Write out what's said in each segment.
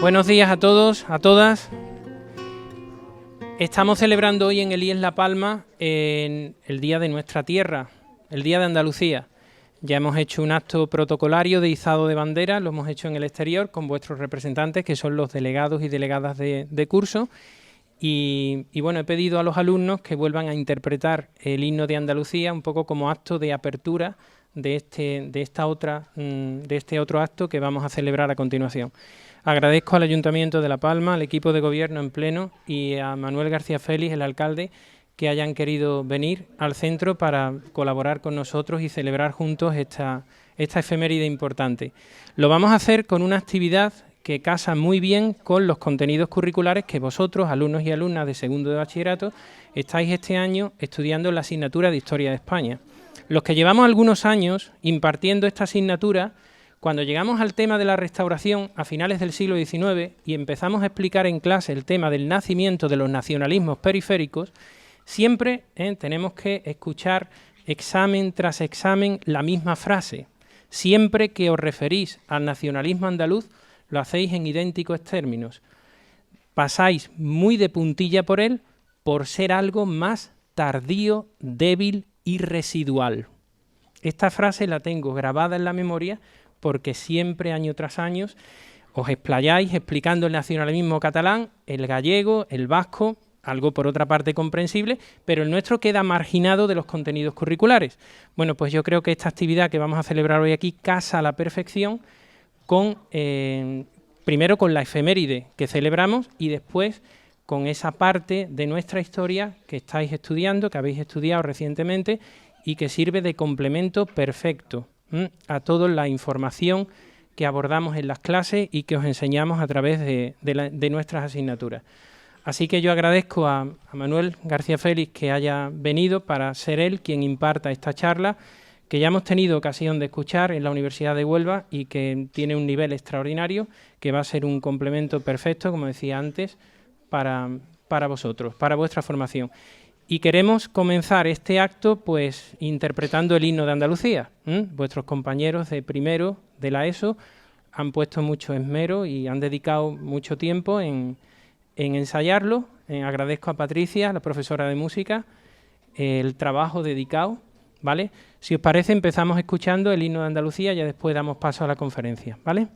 Buenos días a todos, a todas. Estamos celebrando hoy en el IES La Palma el Día de nuestra tierra, el Día de Andalucía. Ya hemos hecho un acto protocolario de izado de bandera, lo hemos hecho en el exterior con vuestros representantes, que son los delegados y delegadas de curso. Y bueno, he pedido a los alumnos que vuelvan a interpretar el himno de Andalucía un poco como acto de apertura de este otro acto que vamos a celebrar a continuación. Agradezco al Ayuntamiento de La Palma, al equipo de gobierno en pleno y a Manuel García Félix, el alcalde, que hayan querido venir al centro para colaborar con nosotros y celebrar juntos esta efeméride importante. Lo vamos a hacer con una actividad que casa muy bien con los contenidos curriculares que vosotros, alumnos y alumnas de segundo de bachillerato, estáis este año estudiando en la asignatura de Historia de España. Los que llevamos algunos años impartiendo esta asignatura, cuando llegamos al tema de la restauración a finales del siglo XIX y empezamos a explicar en clase el tema del nacimiento de los nacionalismos periféricos, siempre tenemos que escuchar examen tras examen la misma frase. Siempre que os referís al nacionalismo andaluz, lo hacéis en idénticos términos. Pasáis muy de puntilla por él por ser algo más tardío, débil y residual. Esta frase la tengo grabada en la memoria porque siempre, año tras año, os explayáis explicando el nacionalismo catalán, el gallego, el vasco, algo por otra parte comprensible, pero el nuestro queda marginado de los contenidos curriculares. Bueno, pues yo creo que esta actividad que vamos a celebrar hoy aquí casa a la perfección con, primero con la efeméride que celebramos y después con esa parte de nuestra historia que estáis estudiando, que habéis estudiado recientemente y que sirve de complemento perfecto a toda la información que abordamos en las clases y que os enseñamos a través de nuestras asignaturas. Así que yo agradezco a Manuel García Félix que haya venido para ser él quien imparta esta charla, que ya hemos tenido ocasión de escuchar en la Universidad de Huelva y que tiene un nivel extraordinario, que va a ser un complemento perfecto, como decía antes, para vosotros, para vuestra formación. Y queremos comenzar este acto pues interpretando el himno de Andalucía. Vuestros compañeros de primero de la ESO han puesto mucho esmero y han dedicado mucho tiempo en ensayarlo. Agradezco a Patricia, la profesora de música, el trabajo dedicado, ¿vale? Si os parece, empezamos escuchando el himno de Andalucía y ya después damos paso a la conferencia, ¿vale?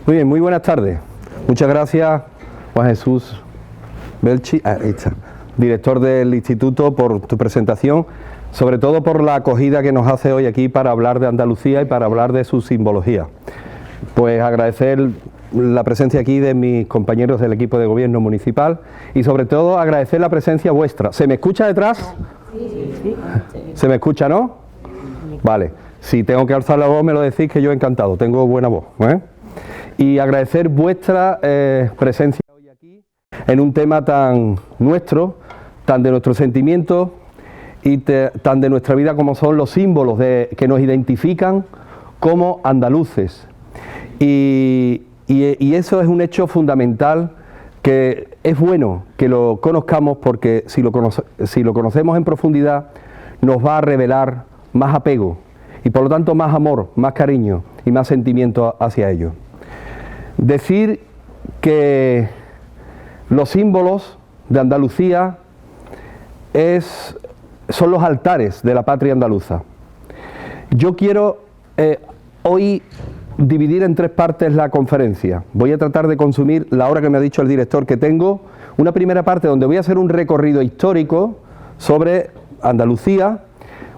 Muy bien, muy buenas tardes. Muchas gracias, Juan Jesús Belchi, ahí está, director del Instituto, por tu presentación, sobre todo por la acogida que nos hace hoy aquí para hablar de Andalucía y para hablar de su simbología. Pues agradecer la presencia aquí de mis compañeros del equipo de gobierno municipal y sobre todo agradecer la presencia vuestra. ¿Se me escucha detrás? Sí. ¿Se me escucha, no? Vale. Si tengo que alzar la voz me lo decís, que yo encantado, tengo buena voz, ¿eh? Y agradecer vuestra presencia hoy aquí en un tema tan nuestro, tan de nuestros sentimientos y tan de nuestra vida como son los símbolos que nos identifican como andaluces. Y eso es un hecho fundamental que es bueno que lo conozcamos, porque si lo conocemos en profundidad nos va a revelar más apego y por lo tanto más amor, más cariño y más sentimiento hacia ellos. Decir que los símbolos de Andalucía son los altares de la patria andaluza. Yo quiero hoy dividir en 3 partes la conferencia. Voy a tratar de consumir la hora que me ha dicho el director que tengo. Una primera parte donde voy a hacer un recorrido histórico sobre Andalucía.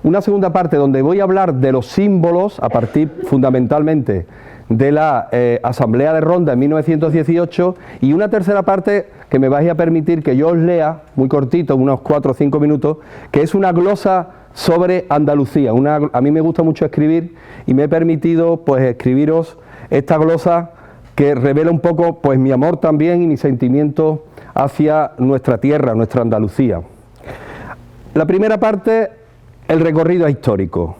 Una segunda parte donde voy a hablar de los símbolos a partir fundamentalmente de la Asamblea de Ronda en 1918, y una tercera parte que me vais a permitir que yo os lea, muy cortito, unos 4 o 5 minutos, que es una glosa sobre Andalucía. A mí me gusta mucho escribir y me he permitido pues escribiros esta glosa que revela un poco pues mi amor también y mi sentimiento hacia nuestra tierra, nuestra Andalucía. La primera parte, el recorrido histórico.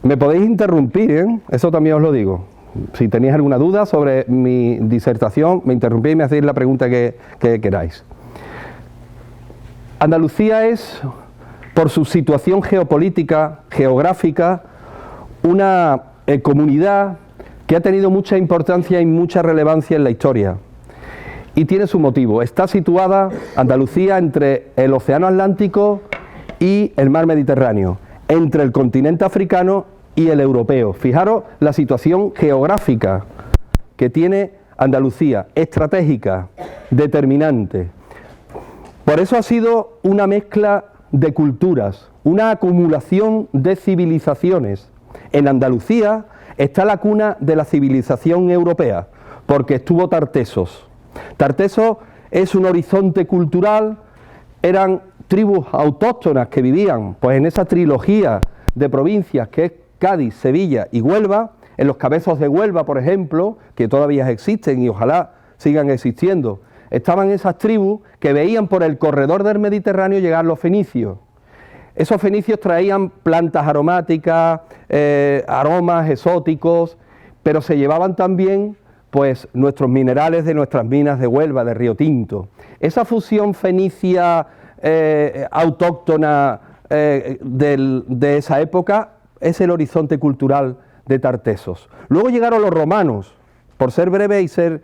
Me podéis interrumpir, ¿eh? Eso también os lo digo. Si tenéis alguna duda sobre mi disertación, me interrumpís y me hacéis la pregunta que queráis. Andalucía es, por su situación geopolítica, geográfica, una comunidad que ha tenido mucha importancia y mucha relevancia en la historia. Y tiene su motivo. Está situada Andalucía entre el Océano Atlántico y el Mar Mediterráneo, entre el continente africano y el europeo. Fijaros la situación geográfica que tiene Andalucía, estratégica, determinante. Por eso ha sido una mezcla de culturas, una acumulación de civilizaciones. En Andalucía está la cuna de la civilización europea, porque estuvo Tartesos. Tartesos es un horizonte cultural, eran tribus autóctonas que vivían pues en esa trilogía de provincias que es Cádiz, Sevilla y Huelva. En los Cabezos de Huelva, por ejemplo, que todavía existen y ojalá sigan existiendo, estaban esas tribus que veían por el corredor del Mediterráneo llegar los fenicios. Esos fenicios traían plantas aromáticas, aromas exóticos, pero se llevaban también pues nuestros minerales de nuestras minas de Huelva, de Río Tinto. Esa fusión fenicia autóctona de esa época es el horizonte cultural de Tartesos. Luego llegaron los romanos, por ser breve y ser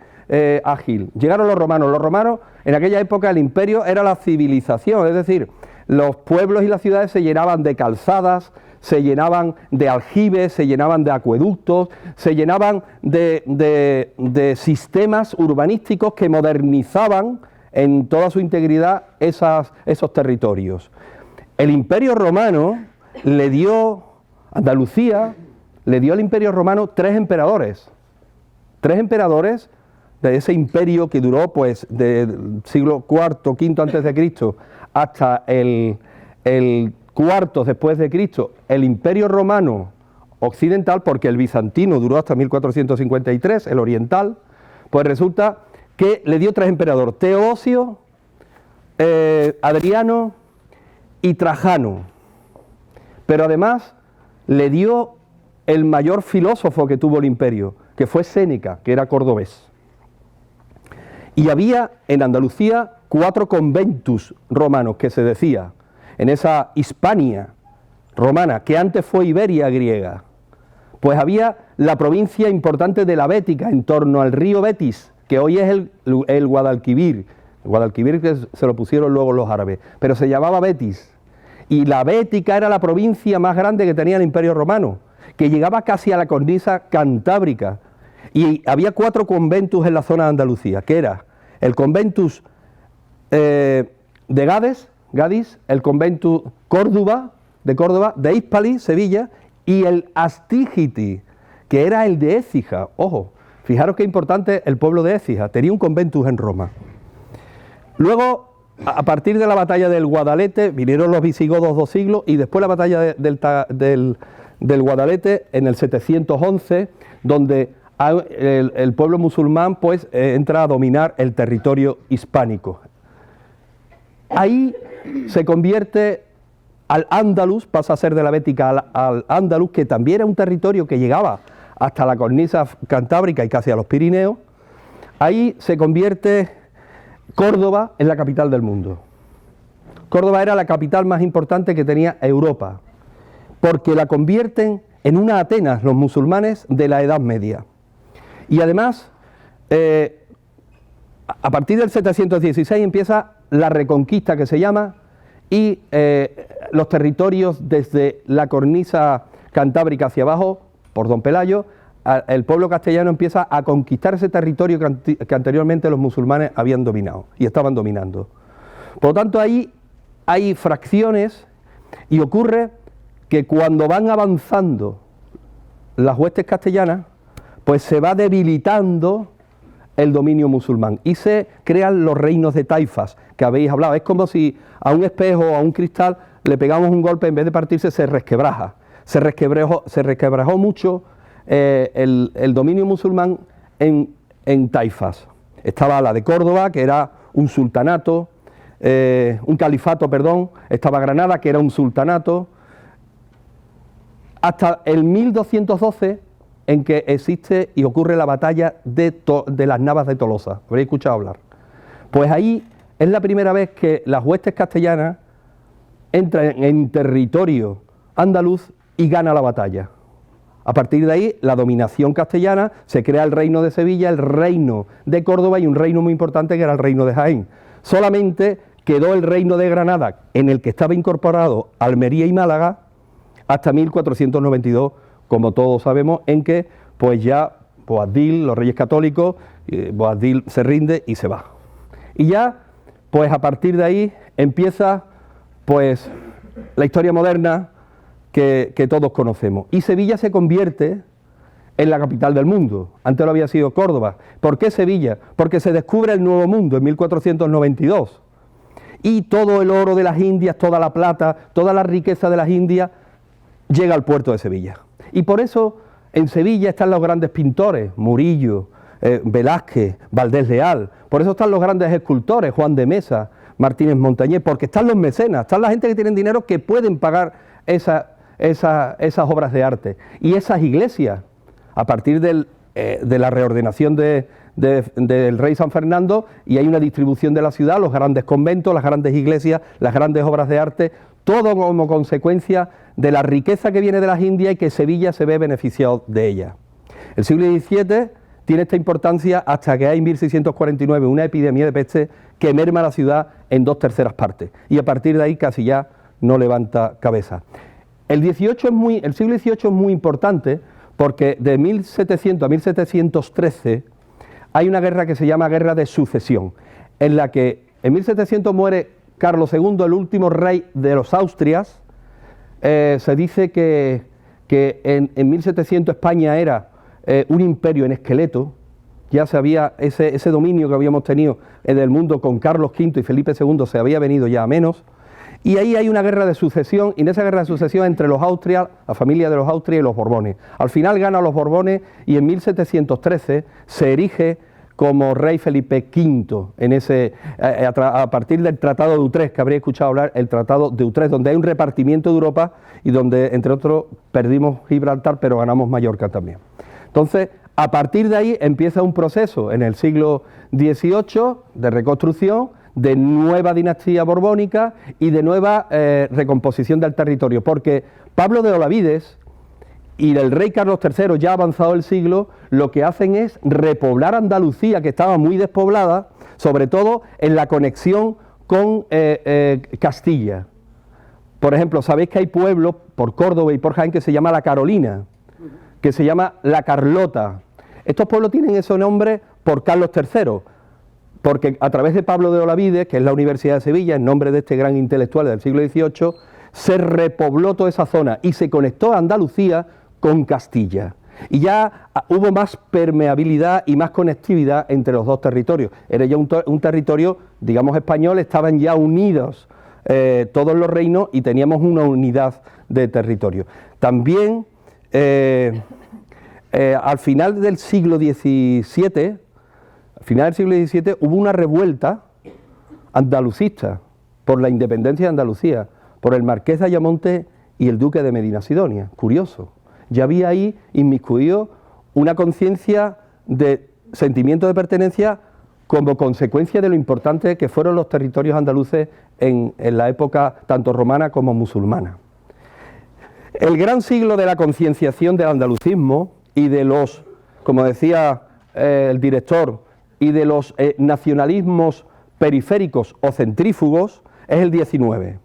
ágil. Llegaron los romanos. Los romanos, en aquella época el imperio era la civilización, es decir, los pueblos y las ciudades se llenaban de calzadas, se llenaban de aljibes, se llenaban de acueductos, se llenaban de sistemas urbanísticos que modernizaban en toda su integridad esos territorios. El Imperio Romano le dio, Andalucía, le dio al Imperio Romano 3 emperadores. 3 emperadores de ese imperio que duró pues del siglo IV, V antes de Cristo hasta el cuarto después de Cristo, el Imperio Romano occidental, porque el bizantino duró hasta 1453, el oriental, pues resulta que le dio 3 emperadores: Teodosio, Adriano y Trajano. Pero además le dio el mayor filósofo que tuvo el imperio, que fue Séneca, que era cordobés. Y había en Andalucía 4 conventus romanos, que se decía, en esa Hispania romana, que antes fue Iberia griega. Pues había la provincia importante de la Bética, en torno al río Betis, que hoy es el Guadalquivir. El Guadalquivir que se lo pusieron luego los árabes, pero se llamaba Betis. y la Bética era la provincia más grande que tenía el Imperio Romano, que llegaba casi a la cornisa cantábrica, y había 4 conventus en la zona de Andalucía, que era el conventus de Gadis, el conventus de Córdoba, de Hispali, Sevilla, y el Astígiti, que era el de Écija. Ojo, fijaros qué importante el pueblo de Écija, tenía un conventus en Roma. Luego, a partir de la batalla del Guadalete, vinieron los visigodos 2 siglos, y después la batalla del Guadalete en el 711, donde el pueblo musulmán pues entra a dominar el territorio hispánico. Ahí se convierte al Andalus, pasa a ser de la Bética al Andalus, que también era un territorio que llegaba hasta la cornisa cantábrica y casi a los Pirineos. Ahí se convierte Córdoba en la capital del mundo. Córdoba era la capital más importante que tenía Europa, porque la convierten en una Atenas los musulmanes de la Edad Media. Y además, a partir del 716 empieza la Reconquista, que se llama, y los territorios desde la cornisa cantábrica hacia abajo, por Don Pelayo, el pueblo castellano empieza a conquistar ese territorio que anteriormente los musulmanes habían dominado y estaban dominando. Por lo tanto, ahí hay fracciones, y ocurre que cuando van avanzando las huestes castellanas, pues se va debilitando el dominio musulmán y se crean los reinos de taifas que habéis hablado. Es como si a un espejo o a un cristal le pegamos un golpe, en vez de partirse se resquebraja. Se resquebrajó mucho el dominio musulmán en taifas. Estaba la de Córdoba, que era un sultanato, un califato, perdón. Estaba Granada, que era un sultanato. Hasta el 1212, en que existe y ocurre la batalla de las Navas de Tolosa. ¿Habréis escuchado hablar? Pues ahí es la primera vez que las huestes castellanas entran en territorio andaluz y gana la batalla. A partir de ahí, la dominación castellana, se crea el reino de Sevilla, el reino de Córdoba y un reino muy importante que era el reino de Jaén. Solamente quedó el reino de Granada, en el que estaba incorporado Almería y Málaga, hasta 1492, como todos sabemos, en que pues ya Boabdil, los reyes católicos, Boabdil se rinde y se va. Y ya, pues a partir de ahí empieza pues la historia moderna que todos conocemos. Y Sevilla se convierte en la capital del mundo. Antes lo había sido Córdoba. ¿Por qué Sevilla? Porque se descubre el Nuevo Mundo en 1492. Y todo el oro de las Indias, toda la plata, toda la riqueza de las Indias llega al puerto de Sevilla. Y por eso en Sevilla están los grandes pintores, Murillo, Velázquez, Valdés Leal. Por eso están los grandes escultores, Juan de Mesa, Martínez Montañés, porque están los mecenas, están la gente que tienen dinero que pueden pagar esas obras de arte. Y esas iglesias, a partir de la reordenación del rey San Fernando, y hay una distribución de la ciudad, los grandes conventos, las grandes iglesias, las grandes obras de arte, todo como consecuencia de la riqueza que viene de las Indias y que Sevilla se ve beneficiado de ella. El siglo XVII tiene esta importancia hasta que hay en 1649 una epidemia de peste que merma la ciudad en 2/3 partes, y a partir de ahí casi ya no levanta cabeza. El siglo XVIII es muy importante porque de 1700 a 1713 hay una guerra que se llama Guerra de Sucesión, en la que en 1700 muere Carlos II, el último rey de los Austrias. Se dice que en 1700 España era un imperio en esqueleto. Ya se había ese dominio que habíamos tenido en el mundo con Carlos V y Felipe II se había venido ya a menos. Y ahí hay una guerra de sucesión, y en esa guerra de sucesión entre los Austrias, la familia de los Austrias y los Borbones. Al final ganan los Borbones y en 1713 se erige como rey Felipe V, a partir del Tratado de Utrecht, que habréis escuchado hablar, el Tratado de Utrecht, donde hay un repartimiento de Europa y donde, entre otros, perdimos Gibraltar, pero ganamos Mallorca también. Entonces, a partir de ahí empieza un proceso en el siglo XVIII de reconstrucción, de nueva dinastía borbónica y de nueva recomposición del territorio, porque Pablo de Olavides y el rey Carlos III, ya avanzado el siglo, lo que hacen es repoblar Andalucía, que estaba muy despoblada, sobre todo en la conexión con Castilla. Por ejemplo, sabéis que hay pueblos por Córdoba y por Jaén que se llama La Carolina, que se llama La Carlota. Estos pueblos tienen ese nombre por Carlos III, porque a través de Pablo de Olavides, que es la Universidad de Sevilla, en nombre de este gran intelectual del siglo XVIII, se repobló toda esa zona y se conectó a Andalucía con Castilla. Y ya hubo más permeabilidad y más conectividad entre los dos territorios. Era ya un territorio, digamos, español, estaban ya unidos todos los reinos y teníamos una unidad de territorio. También, al final del siglo XVII, hubo una revuelta andalucista por la independencia de Andalucía, por el marqués de Ayamonte y el duque de Medina Sidonia. Curioso. Ya había ahí inmiscuido una conciencia de sentimiento de pertenencia como consecuencia de lo importante que fueron los territorios andaluces en la época tanto romana como musulmana. El gran siglo de la concienciación del andalucismo y de los, como decía el director, y de los nacionalismos periféricos o centrífugos es el XIX.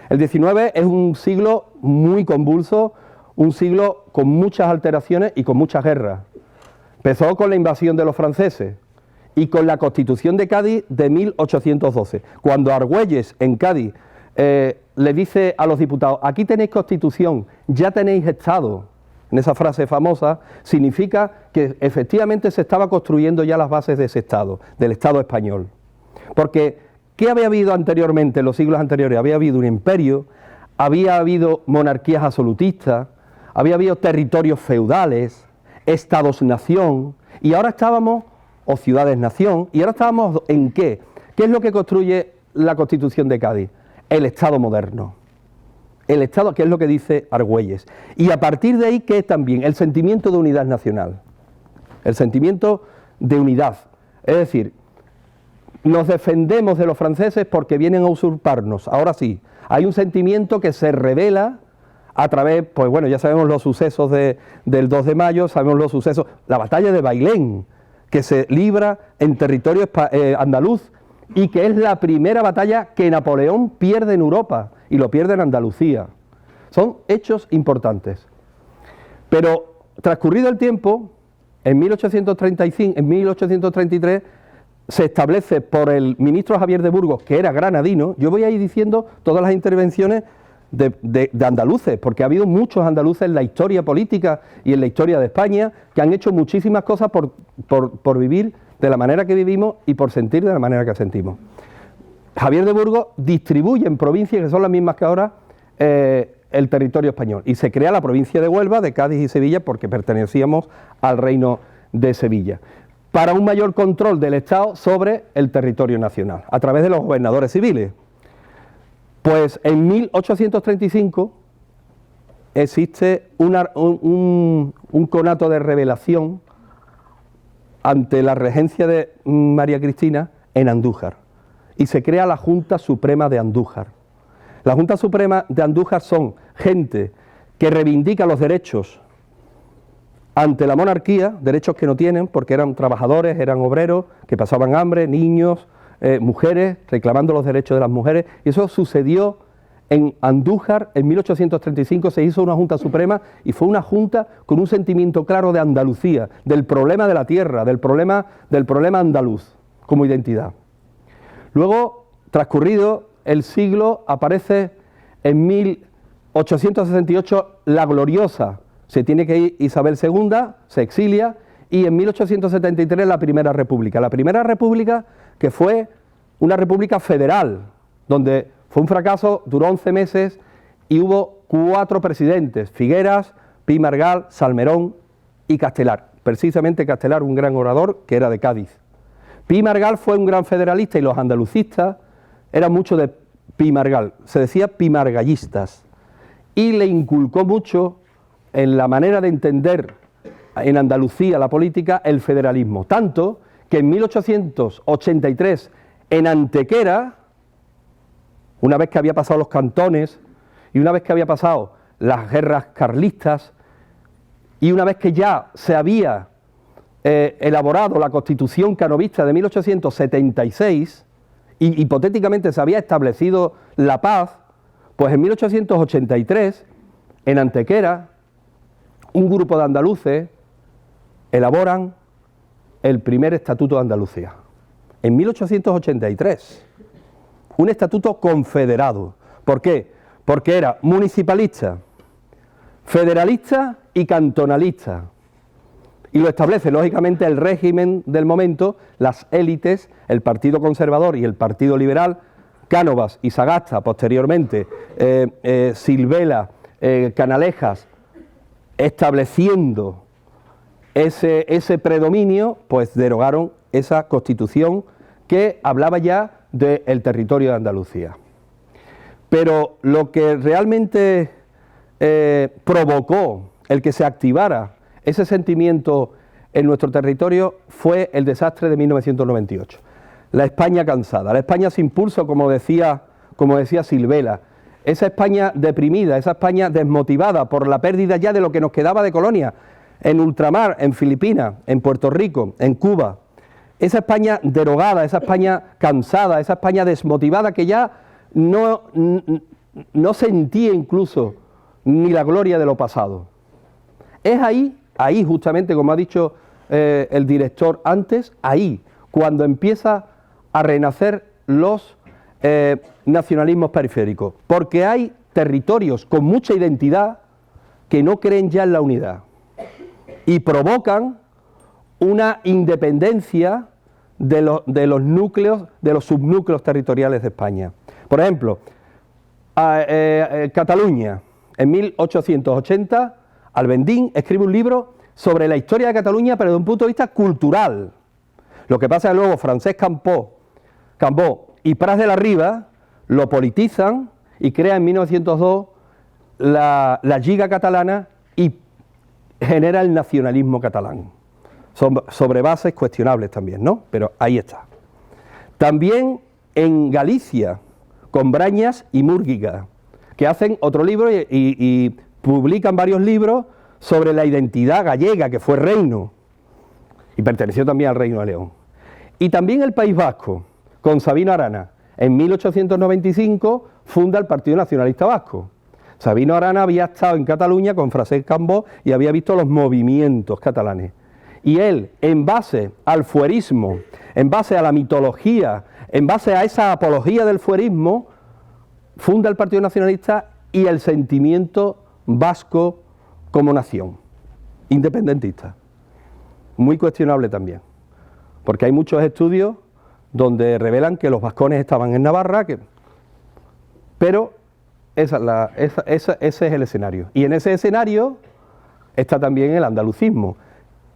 El XIX es un siglo muy convulso, un siglo con muchas alteraciones y con muchas guerras. Empezó con la invasión de los franceses y con la Constitución de Cádiz de 1812, cuando Argüelles en Cádiz le dice a los diputados: aquí tenéis Constitución, ya tenéis Estado. En esa frase famosa significa que efectivamente se estaba construyendo ya las bases de ese Estado, del Estado español. Porque ¿qué había habido anteriormente, en los siglos anteriores? Había habido un imperio, había habido monarquías absolutistas, había habido territorios feudales, estados-nación, y ahora estábamos, o ciudades-nación, y ahora estábamos ¿en qué? ¿Qué es lo que construye la Constitución de Cádiz? El Estado moderno. El Estado, que es lo que dice Argüelles. Y a partir de ahí, ¿qué es también? El sentimiento de unidad nacional. El sentimiento de unidad. Es decir, nos defendemos de los franceses porque vienen a usurparnos. Ahora sí, hay un sentimiento que se revela a través, pues bueno, ya sabemos los sucesos del 2 de mayo, sabemos los sucesos, la batalla de Bailén, que se libra en territorio andaluz y que es la primera batalla que Napoleón pierde en Europa y lo pierde en Andalucía. Son hechos importantes. Pero transcurrido el tiempo, en 1833 se establece por el ministro Javier de Burgos, que era granadino. Yo voy a ir diciendo todas las intervenciones de andaluces, porque ha habido muchos andaluces en la historia política y en la historia de España que han hecho muchísimas cosas por vivir de la manera que vivimos y por sentir de la manera que sentimos. Javier de Burgos distribuye en provincias que son las mismas que ahora el territorio español y se crea la provincia de Huelva, de Cádiz y Sevilla, porque pertenecíamos al reino de Sevilla, para un mayor control del Estado sobre el territorio nacional, a través de los gobernadores civiles. Pues en 1835 existe un conato de rebelión ante la regencia de María Cristina en Andújar y se crea la Junta Suprema de Andújar. La Junta Suprema de Andújar son gente que reivindica los derechos ante la monarquía, derechos que no tienen porque eran trabajadores, eran obreros, que pasaban hambre, niños, mujeres, reclamando los derechos de las mujeres, y eso sucedió en Andújar. En 1835 se hizo una Junta Suprema y fue una junta con un sentimiento claro de Andalucía, del problema de la tierra, del problema andaluz como identidad. Luego, transcurrido el siglo, aparece en 1868 la gloriosa, se tiene que ir Isabel II, se exilia, y en 1873 la Primera República. La Primera República, que fue una república federal, donde fue un fracaso, duró 11 meses y hubo 4 presidentes: Figueras, Pi Margall, Salmerón y Castelar. Precisamente Castelar, un gran orador que era de Cádiz. Pi Margall fue un gran federalista y los andalucistas eran mucho de Pi Margall, se decía pimargallistas, y le inculcó mucho en la manera de entender en Andalucía la política el federalismo, tanto que en 1883 en Antequera, una vez que había pasado los cantones y una vez que había pasado las guerras carlistas y una vez que ya se había elaborado la Constitución canovista de 1876 y hipotéticamente se había establecido la paz, Pues en 1883, en Antequera, un grupo de andaluces elaboran el primer Estatuto de Andalucía. En 1883, un estatuto confederado. ¿Por qué? Porque era municipalista, federalista y cantonalista. Y lo establece, lógicamente, el régimen del momento, las élites, el Partido Conservador y el Partido Liberal, Cánovas y Sagasta, posteriormente, Silvela, Canalejas, estableciendo ese predominio, pues derogaron esa constitución que hablaba ya del territorio de Andalucía. Pero lo que realmente provocó el que se activara ese sentimiento en nuestro territorio fue el desastre de 1998. La España cansada, la España sin pulso, como decía Silvela, esa España deprimida, esa España desmotivada por la pérdida ya de lo que nos quedaba de colonia, en ultramar, en Filipinas, en Puerto Rico, en Cuba, esa España derogada, esa España cansada, esa España desmotivada que ya no sentía incluso ni la gloria de lo pasado. Es ahí justamente, como ha dicho el director antes, ahí cuando empieza a renacer los nacionalismos periféricos, porque hay territorios con mucha identidad que no creen ya en la unidad y provocan una independencia de los núcleos, de los subnúcleos territoriales de España. Por ejemplo, Cataluña, en 1880, Albendín escribe un libro sobre la historia de Cataluña, pero desde un punto de vista cultural. Lo que pasa es que luego Francesc Cambó y Pras de la Riba lo politizan y crean en 1902 la Lliga Catalana y genera el nacionalismo catalán. Sobre bases cuestionables también, ¿no? Pero ahí está. También en Galicia, con Brañas y Múrguiga, que hacen otro libro y publican varios libros sobre la identidad gallega, que fue reino, y perteneció también al Reino de León. Y también el País Vasco, con Sabino Arana, en 1895 funda el Partido Nacionalista Vasco. Sabino Arana había estado en Cataluña con Francesc Cambó y había visto los movimientos catalanes. Y él, en base al fuerismo, en base a la mitología, en base a esa apología del fuerismo, funda el Partido Nacionalista y el sentimiento vasco como nación, independentista. Muy cuestionable también, porque hay muchos estudios donde revelan que los vascones estaban en Navarra, pero ese es el escenario. Y en ese escenario está también el andalucismo,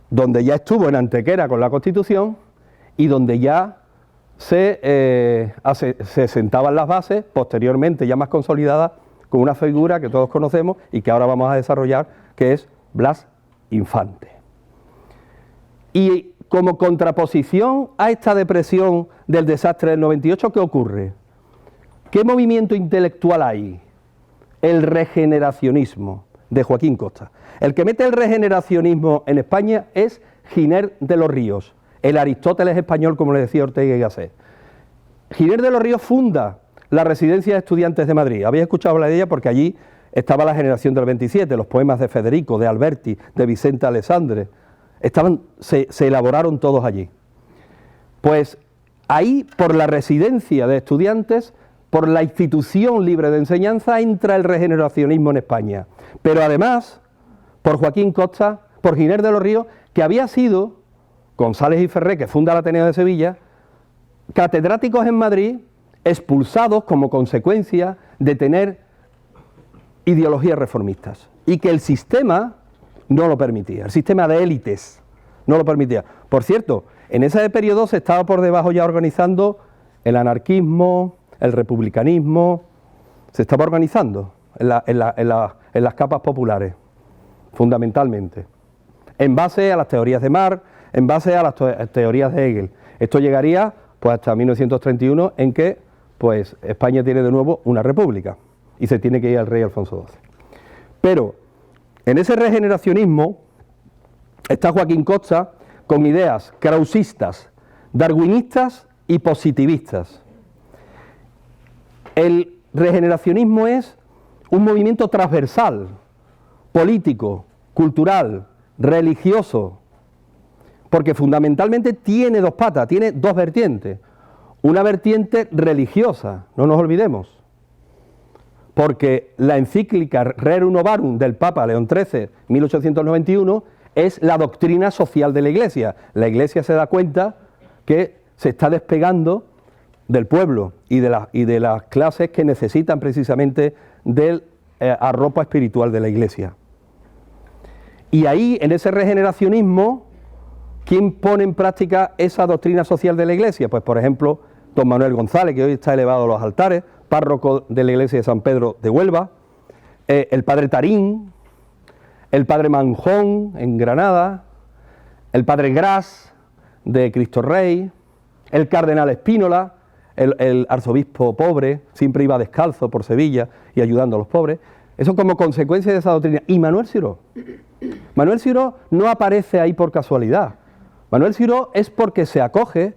donde ya estuvo en Antequera con la Constitución y donde ya se sentaban las bases, posteriormente ya más consolidadas, con una figura que todos conocemos y que ahora vamos a desarrollar, que es Blas Infante. Y como contraposición a esta depresión del desastre del 98, ¿qué ocurre? ¿Qué movimiento intelectual hay? El regeneracionismo de Joaquín Costa. El que mete el regeneracionismo en España es Giner de los Ríos, el Aristóteles español, como le decía Ortega y Gasset. Giner de los Ríos funda la Residencia de Estudiantes de Madrid. Habéis escuchado hablar de ella porque allí estaba la generación del 27, los poemas de Federico, de Alberti, de Vicente Alessandre. Se elaboraron todos allí. Pues ahí, por la residencia de estudiantes, por la institución libre de enseñanza, entra el regeneracionismo en España. Pero además, por Joaquín Costa, por Giner de los Ríos, que había sido, González y Ferré, que funda el Ateneo de Sevilla, catedráticos en Madrid, expulsados como consecuencia de tener ideologías reformistas. Y que el sistema no lo permitía, el sistema de élites no lo permitía. Por cierto, en ese periodo se estaba por debajo ya organizando el anarquismo, el republicanismo, se estaba organizando en las capas populares, fundamentalmente, en base a las teorías de Marx, en base a las teorías de Hegel. Esto llegaría pues hasta 1931, en que pues España tiene de nuevo una república y se tiene que ir al rey Alfonso XII. Pero en ese regeneracionismo está Joaquín Costa con ideas krausistas, darwinistas y positivistas. El regeneracionismo es un movimiento transversal, político, cultural, religioso, porque fundamentalmente tiene dos patas, tiene dos vertientes. Una vertiente religiosa, no nos olvidemos, porque la encíclica Rerum Novarum del Papa León XIII, 1891, es la doctrina social de la Iglesia. La Iglesia se da cuenta que se está despegando del pueblo y de las clases que necesitan precisamente del arropo espiritual de la Iglesia. Y ahí, en ese regeneracionismo, ¿quién pone en práctica esa doctrina social de la Iglesia? Pues, por ejemplo, don Manuel González, que hoy está elevado a los altares, párroco de la Iglesia de San Pedro de Huelva, el padre Tarín, el padre Manjón en Granada, el padre Gras de Cristo Rey, el cardenal Espínola, el arzobispo pobre, siempre iba descalzo por Sevilla y ayudando a los pobres. Eso como consecuencia de esa doctrina. Y Manuel Ciró. Manuel Ciró no aparece ahí por casualidad. Manuel Ciró es porque se acoge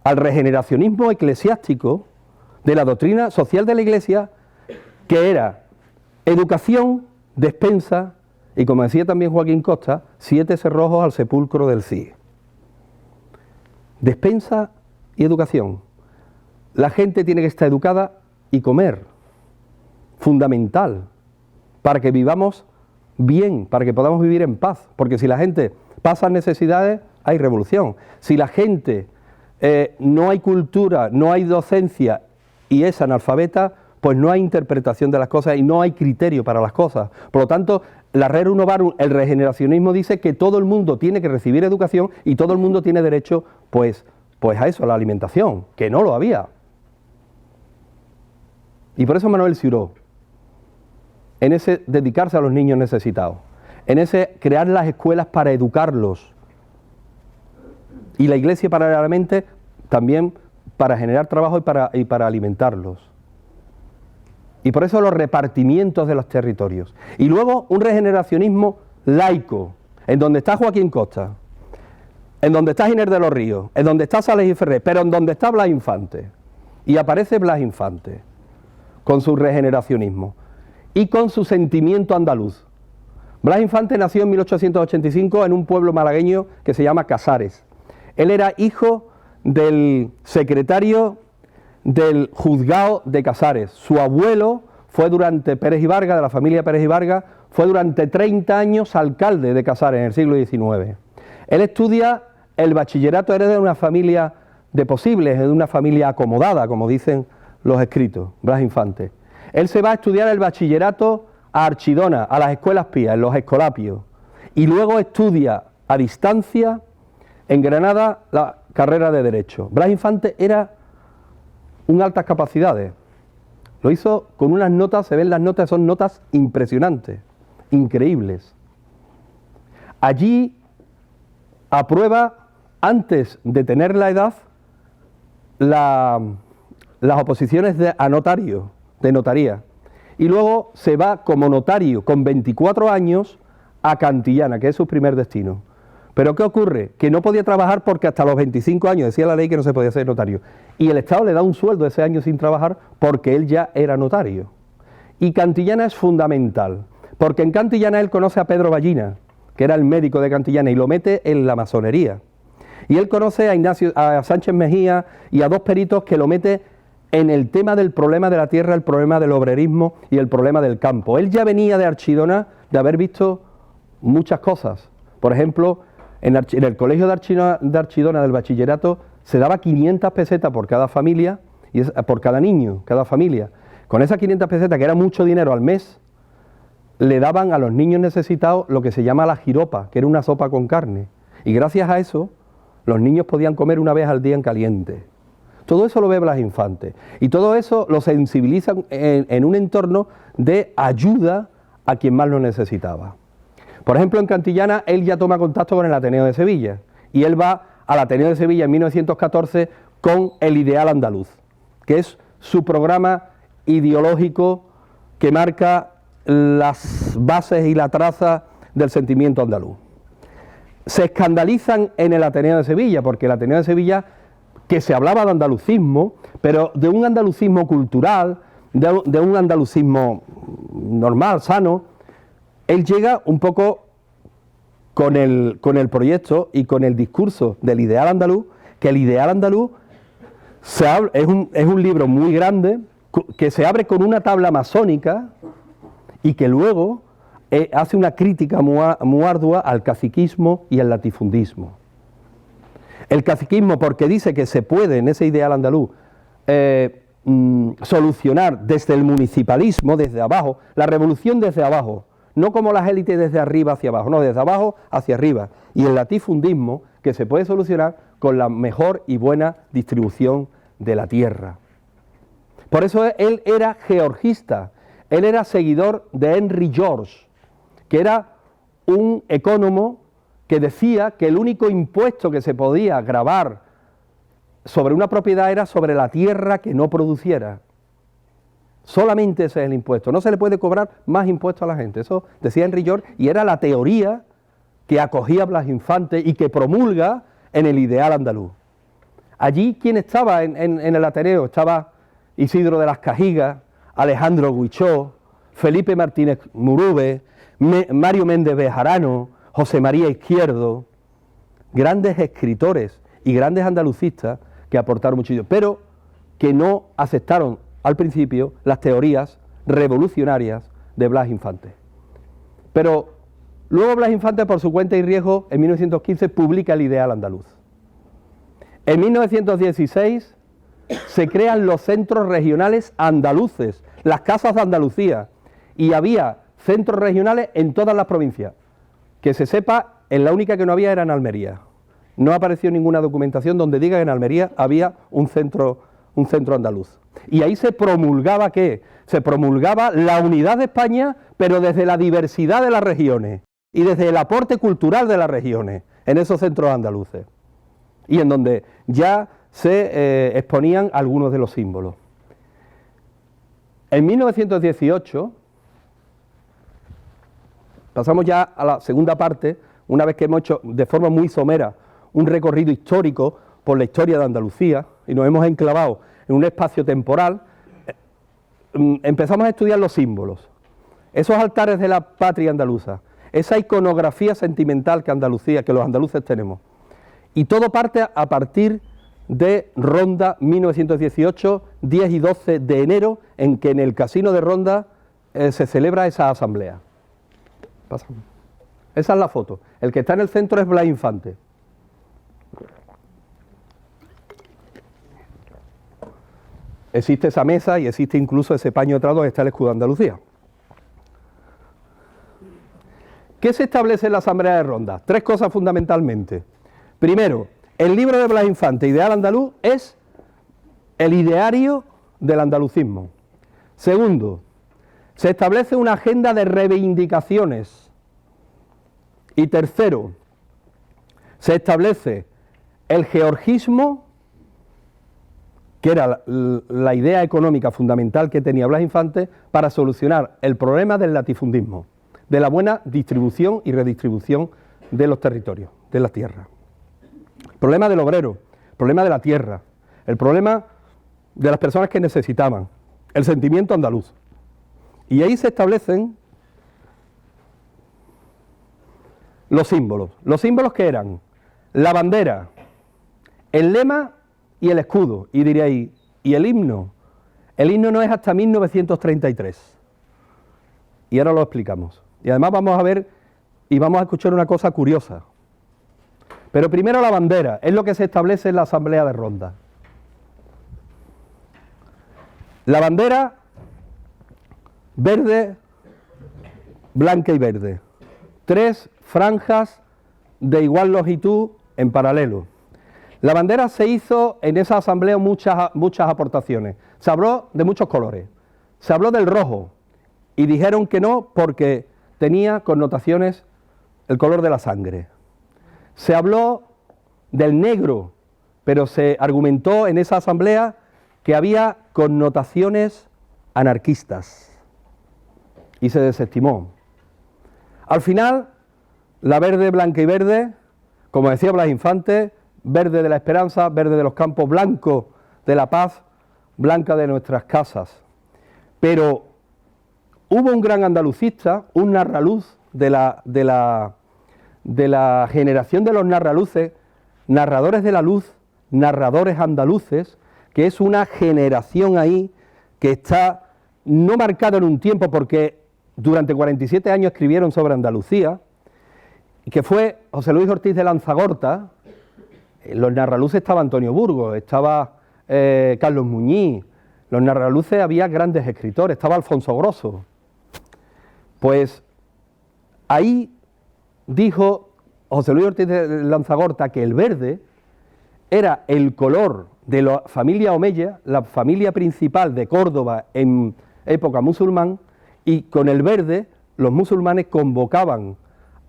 al regeneracionismo eclesiástico de la doctrina social de la Iglesia, que era educación, despensa y, como decía también Joaquín Costa, 7 cerrojos al sepulcro del CIE. Despensa y educación. La gente tiene que estar educada y comer, fundamental, para que vivamos bien, para que podamos vivir en paz, porque si la gente pasa necesidades, hay revolución. Si la gente no hay cultura, no hay docencia y es analfabeta, pues no hay interpretación de las cosas y no hay criterio para las cosas. Por lo tanto, la Rerum Novarum, el regeneracionismo dice que todo el mundo tiene que recibir educación y todo el mundo tiene derecho, pues a eso, a la alimentación, que no lo había. Y por eso Manuel Ciró, en ese dedicarse a los niños necesitados, en ese crear las escuelas para educarlos, y la Iglesia paralelamente también para generar trabajo y para alimentarlos. Y por eso los repartimientos de los territorios. Y luego un regeneracionismo laico, en donde está Joaquín Costa, en donde está Giner de los Ríos, en donde está Sales y Ferrer, pero en donde está Blas Infante. Y aparece Blas Infante, con su regeneracionismo y con su sentimiento andaluz. Blas Infante nació en 1885 en un pueblo malagueño que se llama Casares. Él era hijo del secretario del juzgado de Casares. Su abuelo fue durante Pérez y Vargas, de la familia Pérez y Vargas, fue durante 30 años alcalde de Casares en el siglo XIX. Él estudia el bachillerato, era de una familia de posibles, de una familia acomodada, como dicen los escritos, Blas Infante. Él se va a estudiar el bachillerato a Archidona, a las escuelas pías, en los escolapios, y luego estudia a distancia en Granada la carrera de Derecho. Blas Infante era un altas capacidades. Lo hizo con unas notas, se ven las notas, son notas impresionantes, increíbles. Allí aprueba, antes de tener la edad, las oposiciones a notario, de notaría. Y luego se va como notario con 24 años a Cantillana, que es su primer destino. Pero ¿qué ocurre? Que no podía trabajar porque hasta los 25 años decía la ley que no se podía ser notario. Y el Estado le da un sueldo ese año sin trabajar porque él ya era notario. Y Cantillana es fundamental, porque en Cantillana él conoce a Pedro Ballina, que era el médico de Cantillana, y lo mete en la masonería. Y él conoce a Sánchez Mejía y a dos peritos que lo mete en el tema del problema de la tierra, el problema del obrerismo y el problema del campo. Él ya venía de Archidona de haber visto muchas cosas. Por ejemplo, en el colegio de Archidona del bachillerato se daba 500 pesetas por cada familia, y por cada niño, cada familia. Con esas 500 pesetas, que era mucho dinero al mes, le daban a los niños necesitados lo que se llama la jiropa, que era una sopa con carne. Y gracias a eso, los niños podían comer una vez al día en caliente. Todo eso lo ve Blas Infante. Y todo eso lo sensibiliza en un entorno de ayuda a quien más lo necesitaba. Por ejemplo, en Cantillana, él ya toma contacto con el Ateneo de Sevilla. Y él va al Ateneo de Sevilla en 1914 con el Ideal Andaluz, que es su programa ideológico que marca las bases y la traza del sentimiento andaluz. Se escandalizan en el Ateneo de Sevilla, porque el Ateneo de Sevilla, que se hablaba de andalucismo, pero de un andalucismo cultural, de un andalucismo normal, sano, él llega un poco con el proyecto y con el discurso del ideal andaluz, que el ideal andaluz es un libro muy grande, que se abre con una tabla masónica y que luego hace una crítica muy ardua al caciquismo y al latifundismo. El caciquismo porque dice que se puede en ese ideal andaluz solucionar desde el municipalismo, desde abajo, la revolución desde abajo, no como las élites desde arriba hacia abajo, no, desde abajo hacia arriba. Y el latifundismo que se puede solucionar con la mejor y buena distribución de la tierra. Por eso él era georgista, él era seguidor de Henry George, que era un ecónomo que decía que el único impuesto que se podía gravar sobre una propiedad era sobre la tierra que no produciera. Solamente ese es el impuesto, no se le puede cobrar más impuestos a la gente. Eso decía Henry George y era la teoría que acogía Blas Infante y que promulga en el ideal andaluz. Allí, ¿quién estaba en el Ateneo? Estaba Isidro de las Cajigas, Alejandro Guichó, Felipe Martínez Murube, Mario Méndez Bejarano, José María Izquierdo, grandes escritores y grandes andalucistas que aportaron muchísimo, pero que no aceptaron al principio las teorías revolucionarias de Blas Infante. Pero luego Blas Infante, por su cuenta y riesgo, en 1915 publica el ideal andaluz. En 1916 se crean los centros regionales andaluces, las casas de Andalucía, y había centros regionales en todas las provincias. Que se sepa, en la única que no había era en Almería. No apareció ninguna documentación donde diga que en Almería había un centro andaluz. Y ahí se promulgaba ¿qué? Se promulgaba la unidad de España, pero desde la diversidad de las regiones y desde el aporte cultural de las regiones en esos centros andaluces. Y en donde ya se exponían algunos de los símbolos. En 1918, pasamos ya a la segunda parte, una vez que hemos hecho de forma muy somera un recorrido histórico por la historia de Andalucía y nos hemos enclavado en un espacio temporal, empezamos a estudiar los símbolos, esos altares de la patria andaluza, esa iconografía sentimental que los andaluces tenemos. Y todo parte a partir de Ronda 1918, 10 y 12 de enero, en que en el Casino de Ronda se celebra esa asamblea. Pasamos. Esa es la foto. El que está en el centro es Blas Infante. Existe esa mesa y existe incluso ese paño atrás donde está el escudo de Andalucía. ¿Qué se establece en la Asamblea de Ronda? Tres cosas fundamentalmente. Primero, el libro de Blas Infante, Ideal Andaluz, es el ideario del andalucismo. Segundo, se establece una agenda de reivindicaciones. Y tercero, se establece el georgismo, que era la idea económica fundamental que tenía Blas Infante para solucionar el problema del latifundismo, de la buena distribución y redistribución de los territorios, de las tierras. El problema del obrero, el problema de la tierra, el problema de las personas que necesitaban, el sentimiento andaluz. Y ahí se establecen los símbolos que eran la bandera, el lema y el escudo. Y diréis, ¿y el himno? El himno no es hasta 1933. Y ahora lo explicamos. Y además vamos a ver y vamos a escuchar una cosa curiosa. Pero primero la bandera, es lo que se establece en la Asamblea de Ronda. La bandera verde, blanca y verde. 3 franjas de igual longitud en paralelo. La bandera se hizo en esa asamblea muchas aportaciones. Se habló de muchos colores. Se habló del rojo y dijeron que no porque tenía connotaciones el color de la sangre. Se habló del negro, pero se argumentó en esa asamblea que había connotaciones anarquistas y se desestimó. Al final, la verde, blanca y verde, como decía Blas Infante, verde de la esperanza, verde de los campos, blanco de la paz, blanca de nuestras casas. Pero hubo un gran andalucista, un narraluz de la generación de los narraluces, narradores de la luz, narradores andaluces, que es una generación ahí que está no marcada en un tiempo, porque durante 47 años escribieron sobre Andalucía, que fue José Luis Ortiz de Lanzagorta. En los narraluces estaba Antonio Burgos, estaba Carlos Muñiz. Los narraluces había grandes escritores, estaba Alfonso Grosso. Pues ahí dijo José Luis Ortiz de Lanzagorta que el verde era el color de la familia Omeya, la familia principal de Córdoba en época musulmán, y con el verde los musulmanes convocaban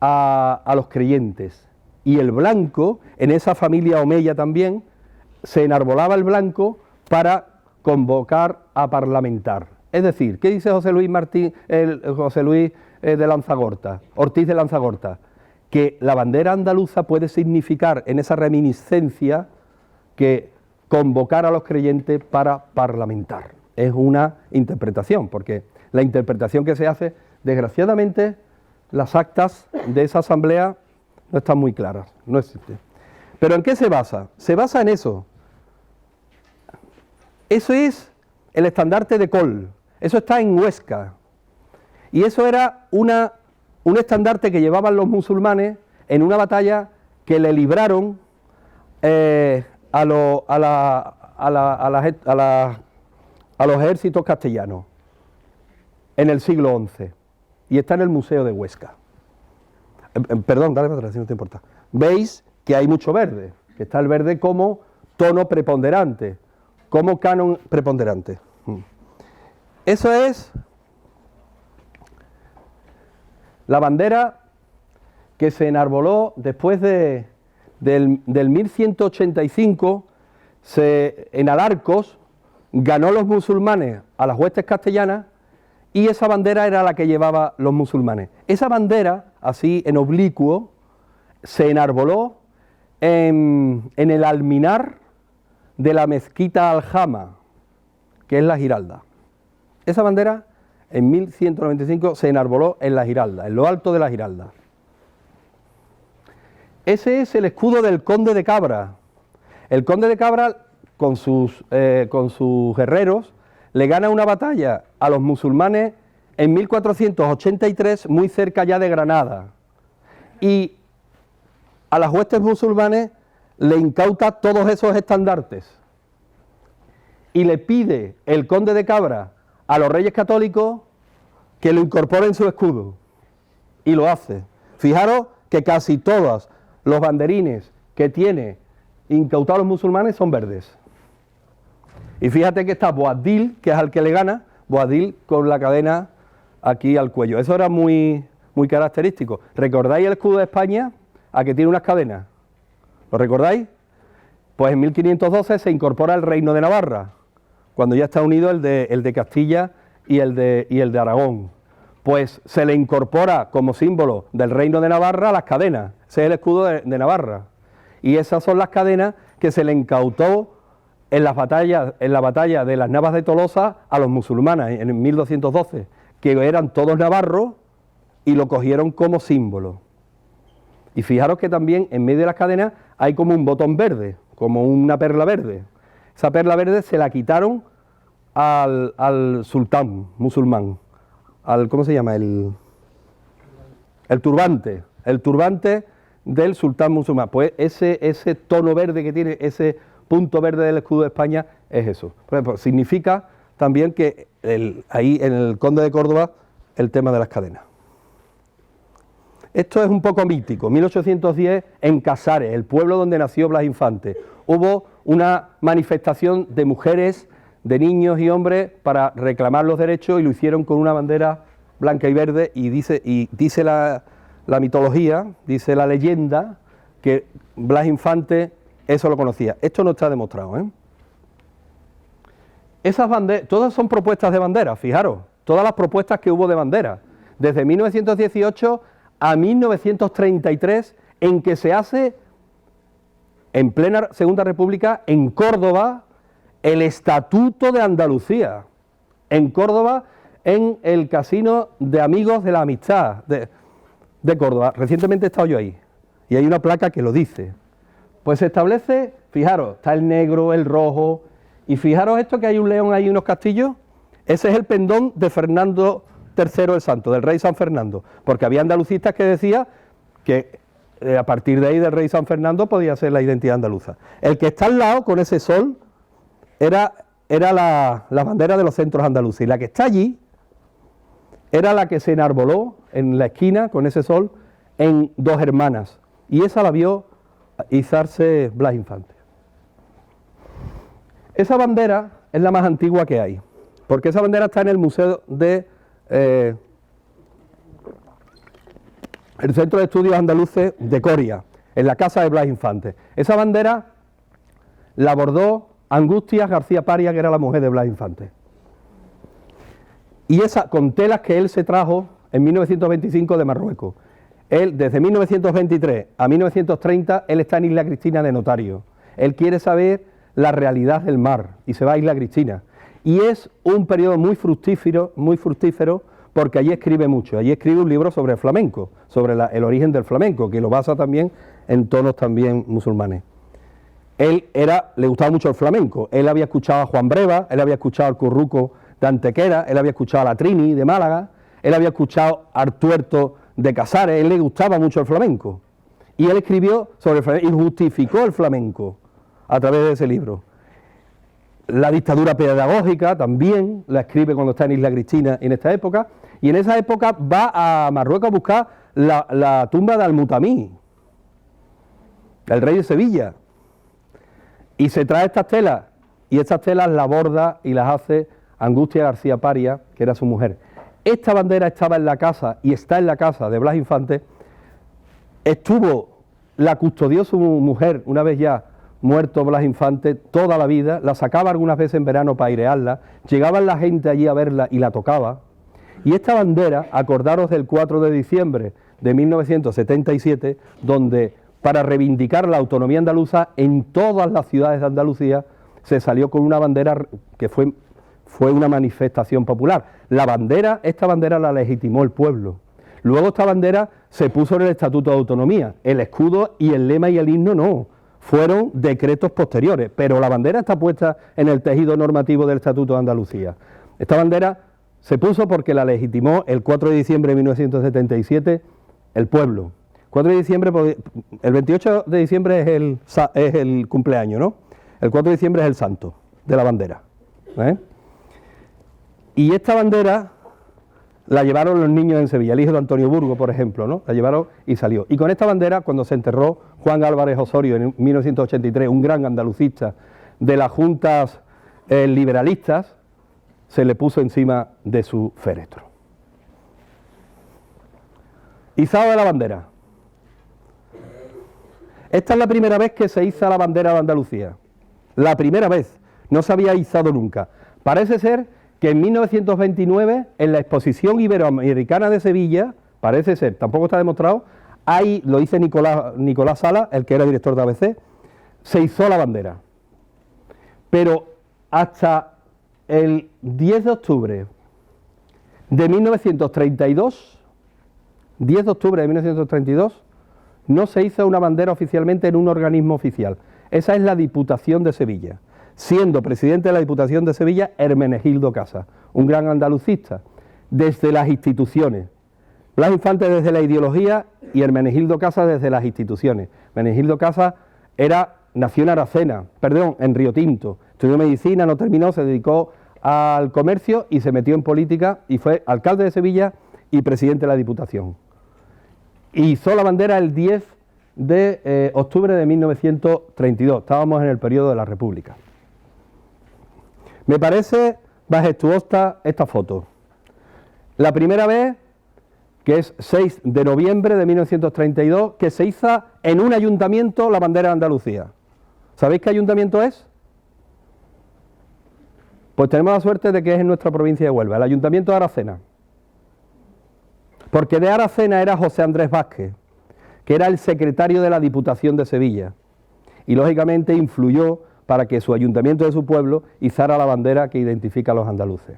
a los creyentes, y el blanco, en esa familia Omeya también, se enarbolaba el blanco para convocar a parlamentar. Es decir, ¿qué dice José Luis de Lanzagorta, Ortiz de Lanzagorta? Que la bandera andaluza puede significar en esa reminiscencia que convocar a los creyentes para parlamentar. Es una interpretación, porque la interpretación que se hace, desgraciadamente, las actas de esa asamblea no están muy claras, no existen. ¿Pero en qué se basa? Se basa en eso. Eso es el estandarte de Col, eso está en Huesca, y eso era un estandarte que llevaban los musulmanes en una batalla que le libraron a los ejércitos castellanos en el siglo XI, y está en el Museo de Huesca. Perdón, dale para atrás si no te importa. Veis que hay mucho verde, que está el verde como tono preponderante, como canon preponderante. Eso es la bandera que se enarboló después del 1185, en Alarcos, ganó los musulmanes a las huestes castellanas, y esa bandera era la que llevaban los musulmanes. Esa bandera, así en oblicuo, se enarboló en el alminar de la mezquita Aljama, que es la Giralda. Esa bandera, en 1195, se enarboló en la Giralda, en lo alto de la Giralda. Ese es el escudo del conde de Cabra. El conde de Cabra, con sus guerreros, le gana una batalla a los musulmanes en 1483, muy cerca ya de Granada. Y a las huestes musulmanes le incauta todos esos estandartes. Y le pide el conde de Cabra a los reyes católicos que lo incorporen en su escudo. Y lo hace. Fijaros que casi todos los banderines que tiene incautados los musulmanes son verdes. Y fíjate que está Boabdil, que es al que le gana, Boabdil con la cadena aquí al cuello. Eso era muy característico. ¿Recordáis el escudo de España? ¿A que tiene unas cadenas? ¿Lo recordáis? Pues en 1512 se incorpora el reino de Navarra, cuando ya está unido el de Castilla y el de Aragón. Pues se le incorpora como símbolo del reino de Navarra las cadenas. Ese es el escudo de Navarra. Y esas son las cadenas que se le incautó en la batalla de las Navas de Tolosa a los musulmanes en 1212, que eran todos navarros, y lo cogieron como símbolo. Y fijaros que también en medio de las cadenas hay como un botón verde, como una perla verde. Esa perla verde se la quitaron al sultán musulmán, ¿cómo se llama? El turbante del sultán musulmán. Pues ese tono verde que tiene, ese punto verde del escudo de España, es eso. Pues significa también que ahí en el conde de Córdoba, el tema de las cadenas. Esto es un poco mítico. 1810 en Casares, el pueblo donde nació Blas Infante, hubo una manifestación de mujeres, de niños y hombres para reclamar los derechos, y lo hicieron con una bandera blanca y verde, y dice la mitología, dice la leyenda, que Blas Infante eso lo conocía. Esto no está demostrado, ¿eh? Esas banderas, todas son propuestas de bandera, fijaros, todas las propuestas que hubo de bandera, desde 1918 a 1933, en que se hace, en plena Segunda República, en Córdoba, el Estatuto de Andalucía. en Córdoba, en el Casino de Amigos de la Amistad de Córdoba. Recientemente he estado yo ahí y hay una placa que lo dice. Pues se establece, fijaros, está el negro, el rojo, y fijaros esto que hay un león ahí y unos castillos, ese es el pendón de Fernando III el Santo, del rey San Fernando, porque había andalucistas que decían que a partir de ahí del rey San Fernando podía ser la identidad andaluza. El que está al lado, con ese sol, era la bandera de los centros andaluces, y la que está allí era la que se enarboló en la esquina, con ese sol, en Dos Hermanas, y esa la vio izarse Blas Infante. Esa bandera es la más antigua que hay, porque esa bandera está en el Museo de el Centro de Estudios Andaluces de Coria, en la casa de Blas Infante. Esa bandera la bordó Angustias García Paria, que era la mujer de Blas Infante. Y esa con telas que él se trajo en 1925 de Marruecos. Él, desde 1923 a 1930, él está en Isla Cristina de notario. Él quiere saber la realidad del mar y se va a Isla Cristina. Y es un periodo muy fructífero, porque allí escribe mucho. Allí escribe un libro sobre el flamenco, sobre el origen del flamenco, que lo basa también en tonos también musulmanes. Él le gustaba mucho el flamenco. Él había escuchado a Juan Breva, él había escuchado al Curruco de Antequera, él había escuchado a la Trini de Málaga, él había escuchado a Artuerto de Casares, él le gustaba mucho el flamenco. Y él escribió sobre el flamenco y justificó el flamenco a través de ese libro. La dictadura pedagógica también la escribe cuando está en Isla Cristina en esta época, y en esa época va a Marruecos a buscar la tumba de Al-Mutamí, el rey de Sevilla, y se trae estas telas, y estas telas las borda y las hace Angustia García Paria, que era su mujer. Esta bandera estaba en la casa, y está en la casa de Blas Infante, la custodió su mujer, una vez ya muerto Blas Infante, toda la vida, la sacaba algunas veces en verano para airearla, llegaban la gente allí a verla y la tocaba, y esta bandera, acordaros del 4 de diciembre de 1977, donde para reivindicar la autonomía andaluza, en todas las ciudades de Andalucía se salió con una bandera que fue una manifestación popular. Esta bandera la legitimó el pueblo. Luego esta bandera se puso en el Estatuto de Autonomía, el escudo y el lema y el himno no, fueron decretos posteriores, pero la bandera está puesta en el tejido normativo del Estatuto de Andalucía. Esta bandera se puso porque la legitimó el 4 de diciembre de 1977 el pueblo. 4 de diciembre, el 28 de diciembre es el cumpleaños, ¿no? El 4 de diciembre es el santo de la bandera. Y esta bandera la llevaron los niños en Sevilla, el hijo de Antonio Burgo, por ejemplo, ¿no? La llevaron y salió. Y con esta bandera, cuando se enterró Juan Álvarez Osorio en 1983, un gran andalucista de las juntas liberalistas, se le puso encima de su féretro. Izado de la bandera. Esta es la primera vez que se iza la bandera de Andalucía. La primera vez. No se había izado nunca. Parece ser que en 1929, en la Exposición Iberoamericana de Sevilla, parece ser, tampoco está demostrado, ahí lo dice Nicolás Sala, el que era director de ABC, se izó la bandera. Pero hasta el 10 de octubre de 1932, 10 de octubre de 1932, no se hizo una bandera oficialmente en un organismo oficial. Esa es la Diputación de Sevilla, siendo presidente de la Diputación de Sevilla Hermenegildo Casas, un gran andalucista, desde las instituciones. Blas Infante desde la ideología y Hermenegildo Casas desde las instituciones. Hermenegildo Casas nació en Río Tinto, estudió medicina, no terminó, se dedicó al comercio y se metió en política y fue alcalde de Sevilla y presidente de la Diputación. Hizo la bandera el 10 de octubre de 1932, estábamos en el periodo de la República. Me parece majestuosa esta foto. La primera vez, que es 6 de noviembre de 1932, que se iza en un ayuntamiento la bandera de Andalucía. ¿Sabéis qué ayuntamiento es? Pues tenemos la suerte de que es en nuestra provincia de Huelva, el ayuntamiento de Aracena. Porque de Aracena era José Andrés Vázquez, que era el secretario de la Diputación de Sevilla, y lógicamente influyó para que su ayuntamiento de su pueblo izara la bandera que identifica a los andaluces.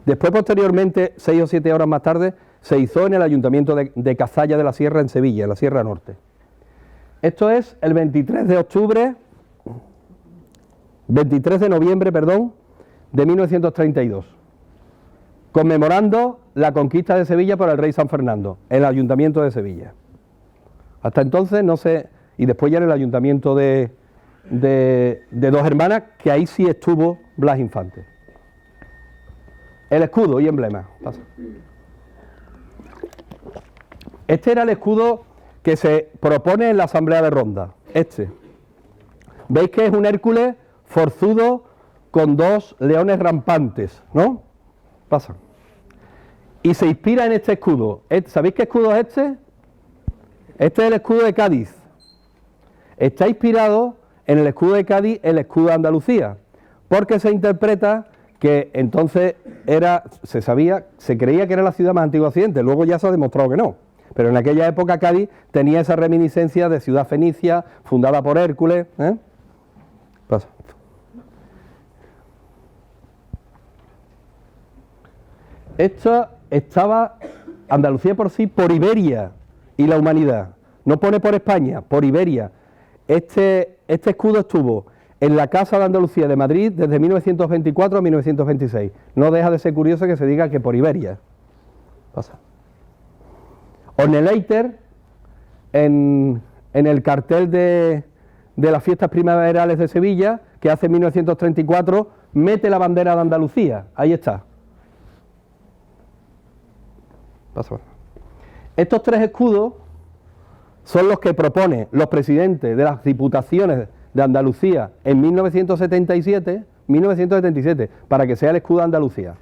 Después, posteriormente, 6 o 7 horas más tarde, se hizo en el Ayuntamiento de Cazalla de la Sierra, en Sevilla, en la Sierra Norte. Esto es el 23 de noviembre, de 1932, conmemorando la conquista de Sevilla por el rey San Fernando, en el Ayuntamiento de Sevilla. Hasta entonces no sé, y después ya en el Ayuntamiento de Dos Hermanas, que ahí sí estuvo Blas Infante. El escudo y emblema. Pasa. Este era el escudo que se propone en la Asamblea de Ronda. Este. Veis que es un Hércules forzudo con 2 leones rampantes, ¿no? Pasa. Y se inspira en este escudo. ¿Sabéis qué escudo es este? Este es el escudo de Cádiz. Está inspirado en el escudo de Cádiz, el escudo de Andalucía, porque se interpreta que entonces se creía que era la ciudad más antigua de Occidente, luego ya se ha demostrado que no, pero en aquella época Cádiz tenía esa reminiscencia de ciudad fenicia, fundada por Hércules. Pasa. Esto estaba Andalucía por sí, por Iberia y la humanidad, no pone por España, por Iberia. Este escudo estuvo en la Casa de Andalucía de Madrid desde 1924 a 1926. No deja de ser curioso que se diga que por Iberia. Pasa. Ornelater, en el cartel de las fiestas primaverales de Sevilla, que hace 1934, mete la bandera de Andalucía. Ahí está. Pasa. Estos 3 escudos son los que proponen los presidentes de las diputaciones de Andalucía en 1977, para que sea el escudo de Andalucía.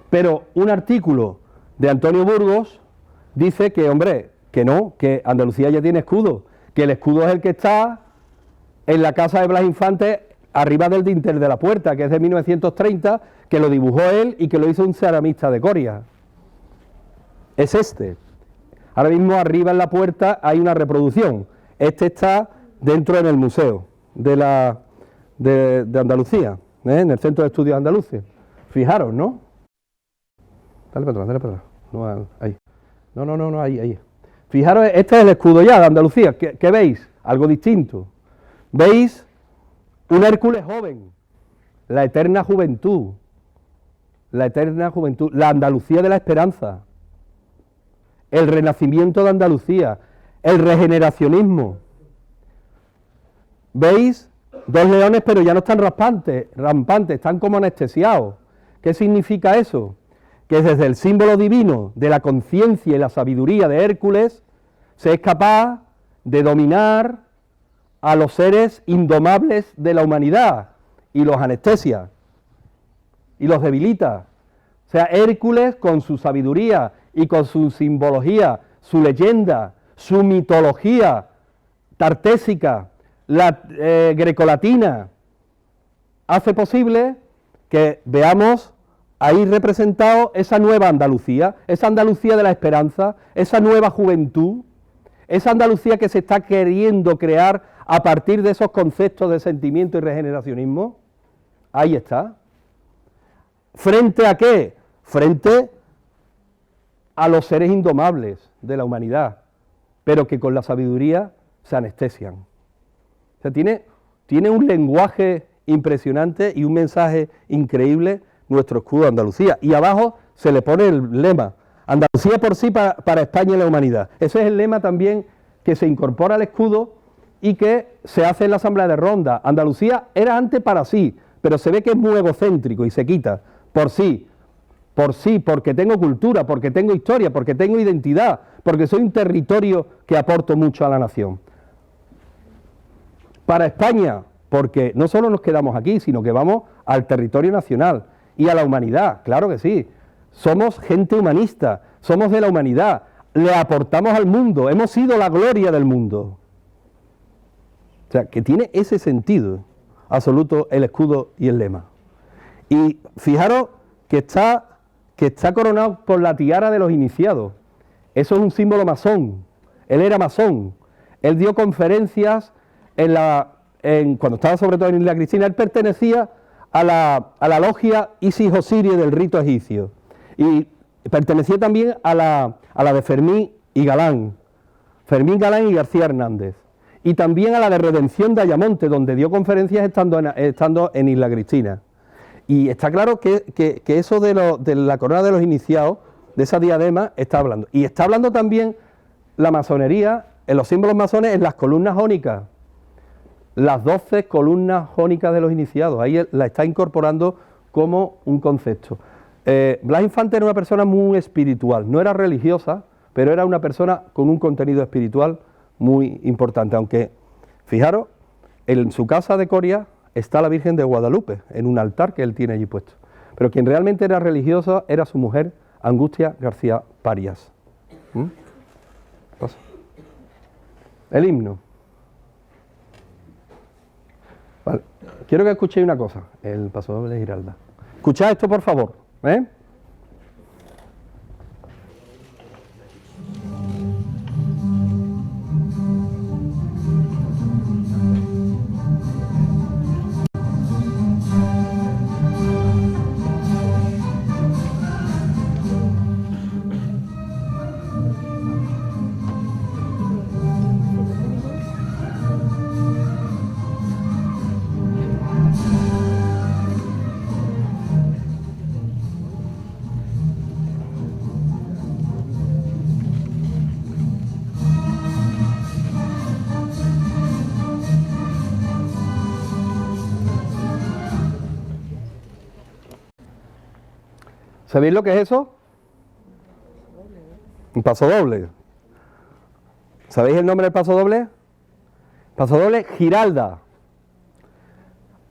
Pero un artículo de Antonio Burgos dice que, hombre, que no, que Andalucía ya tiene escudo, que el escudo es el que está en la casa de Blas Infante, arriba del dintel de la puerta, que es de 1930, que lo dibujó él y que lo hizo un ceramista de Coria. Es este. Ahora mismo arriba en la puerta hay una reproducción. Este está dentro en el museo de Andalucía, en el Centro de Estudios Andaluces. Fijaros, ¿no? Dale para atrás. No, ahí. No, ahí. Fijaros, este es el escudo ya de Andalucía. ¿Qué veis? Algo distinto. ¿Veis? Un Hércules joven, la eterna juventud, la Andalucía de la esperanza, el renacimiento de Andalucía, el regeneracionismo. ¿Veis? 2 leones, pero ya no están rampantes, están como anestesiados. ¿Qué significa eso? Que desde el símbolo divino de la conciencia y la sabiduría de Hércules se es capaz de dominar a los seres indomables de la humanidad y los anestesia y los debilita. O sea, Hércules con su sabiduría y con su simbología, su leyenda, su mitología tartésica, la grecolatina, hace posible que veamos ahí representado esa nueva Andalucía, esa Andalucía de la esperanza, esa nueva juventud, esa Andalucía que se está queriendo crear a partir de esos conceptos de sentimiento y regeneracionismo. Ahí está. ¿Frente a qué? Frente a los seres indomables de la humanidad, pero que con la sabiduría se anestesian. O sea, tiene un lenguaje impresionante y un mensaje increíble nuestro escudo de Andalucía. Y abajo se le pone el lema, Andalucía por sí para España y la humanidad. Ese es el lema también que se incorpora al escudo y que se hace en la Asamblea de Ronda. Andalucía era antes para sí, pero se ve que es muy egocéntrico y se quita. Por sí, porque tengo cultura, porque tengo historia, porque tengo identidad, porque soy un territorio que aporto mucho a la nación. Para España, porque no solo nos quedamos aquí, sino que vamos al territorio nacional y a la humanidad, claro que sí. Somos gente humanista, somos de la humanidad, le aportamos al mundo, hemos sido la gloria del mundo. O sea, que tiene ese sentido absoluto el escudo y el lema. Y fijaros que está coronado por la tiara de los iniciados. Eso es un símbolo masón. Él era masón. Él dio conferencias cuando estaba sobre todo en Isla Cristina. Él pertenecía a la logia Isis Osiris del rito egipcio y pertenecía también a la de Fermín Galán y García Hernández, y también a la de Redención de Ayamonte, donde dio conferencias estando en Isla Cristina. Y está claro que eso de la corona de los iniciados, de esa diadema, está hablando. Y está hablando también la masonería, en los símbolos masones, en las columnas jónicas. Las 12 columnas jónicas de los iniciados, ahí la está incorporando como un concepto. Blas Infante era una persona muy espiritual, no era religiosa, pero era una persona con un contenido espiritual muy importante, aunque, fijaros, en su casa de Coria está la Virgen de Guadalupe, en un altar que él tiene allí puesto. Pero quien realmente era religiosa era su mujer, Angustia García Parias. Pasa. El himno. Vale. Quiero que escuchéis una cosa, el pasodoble de Giralda. Escuchad esto, por favor, ¿eh? ¿Sabéis lo que es eso? Un pasodoble. ¿Sabéis el nombre del pasodoble? Pasodoble Giralda.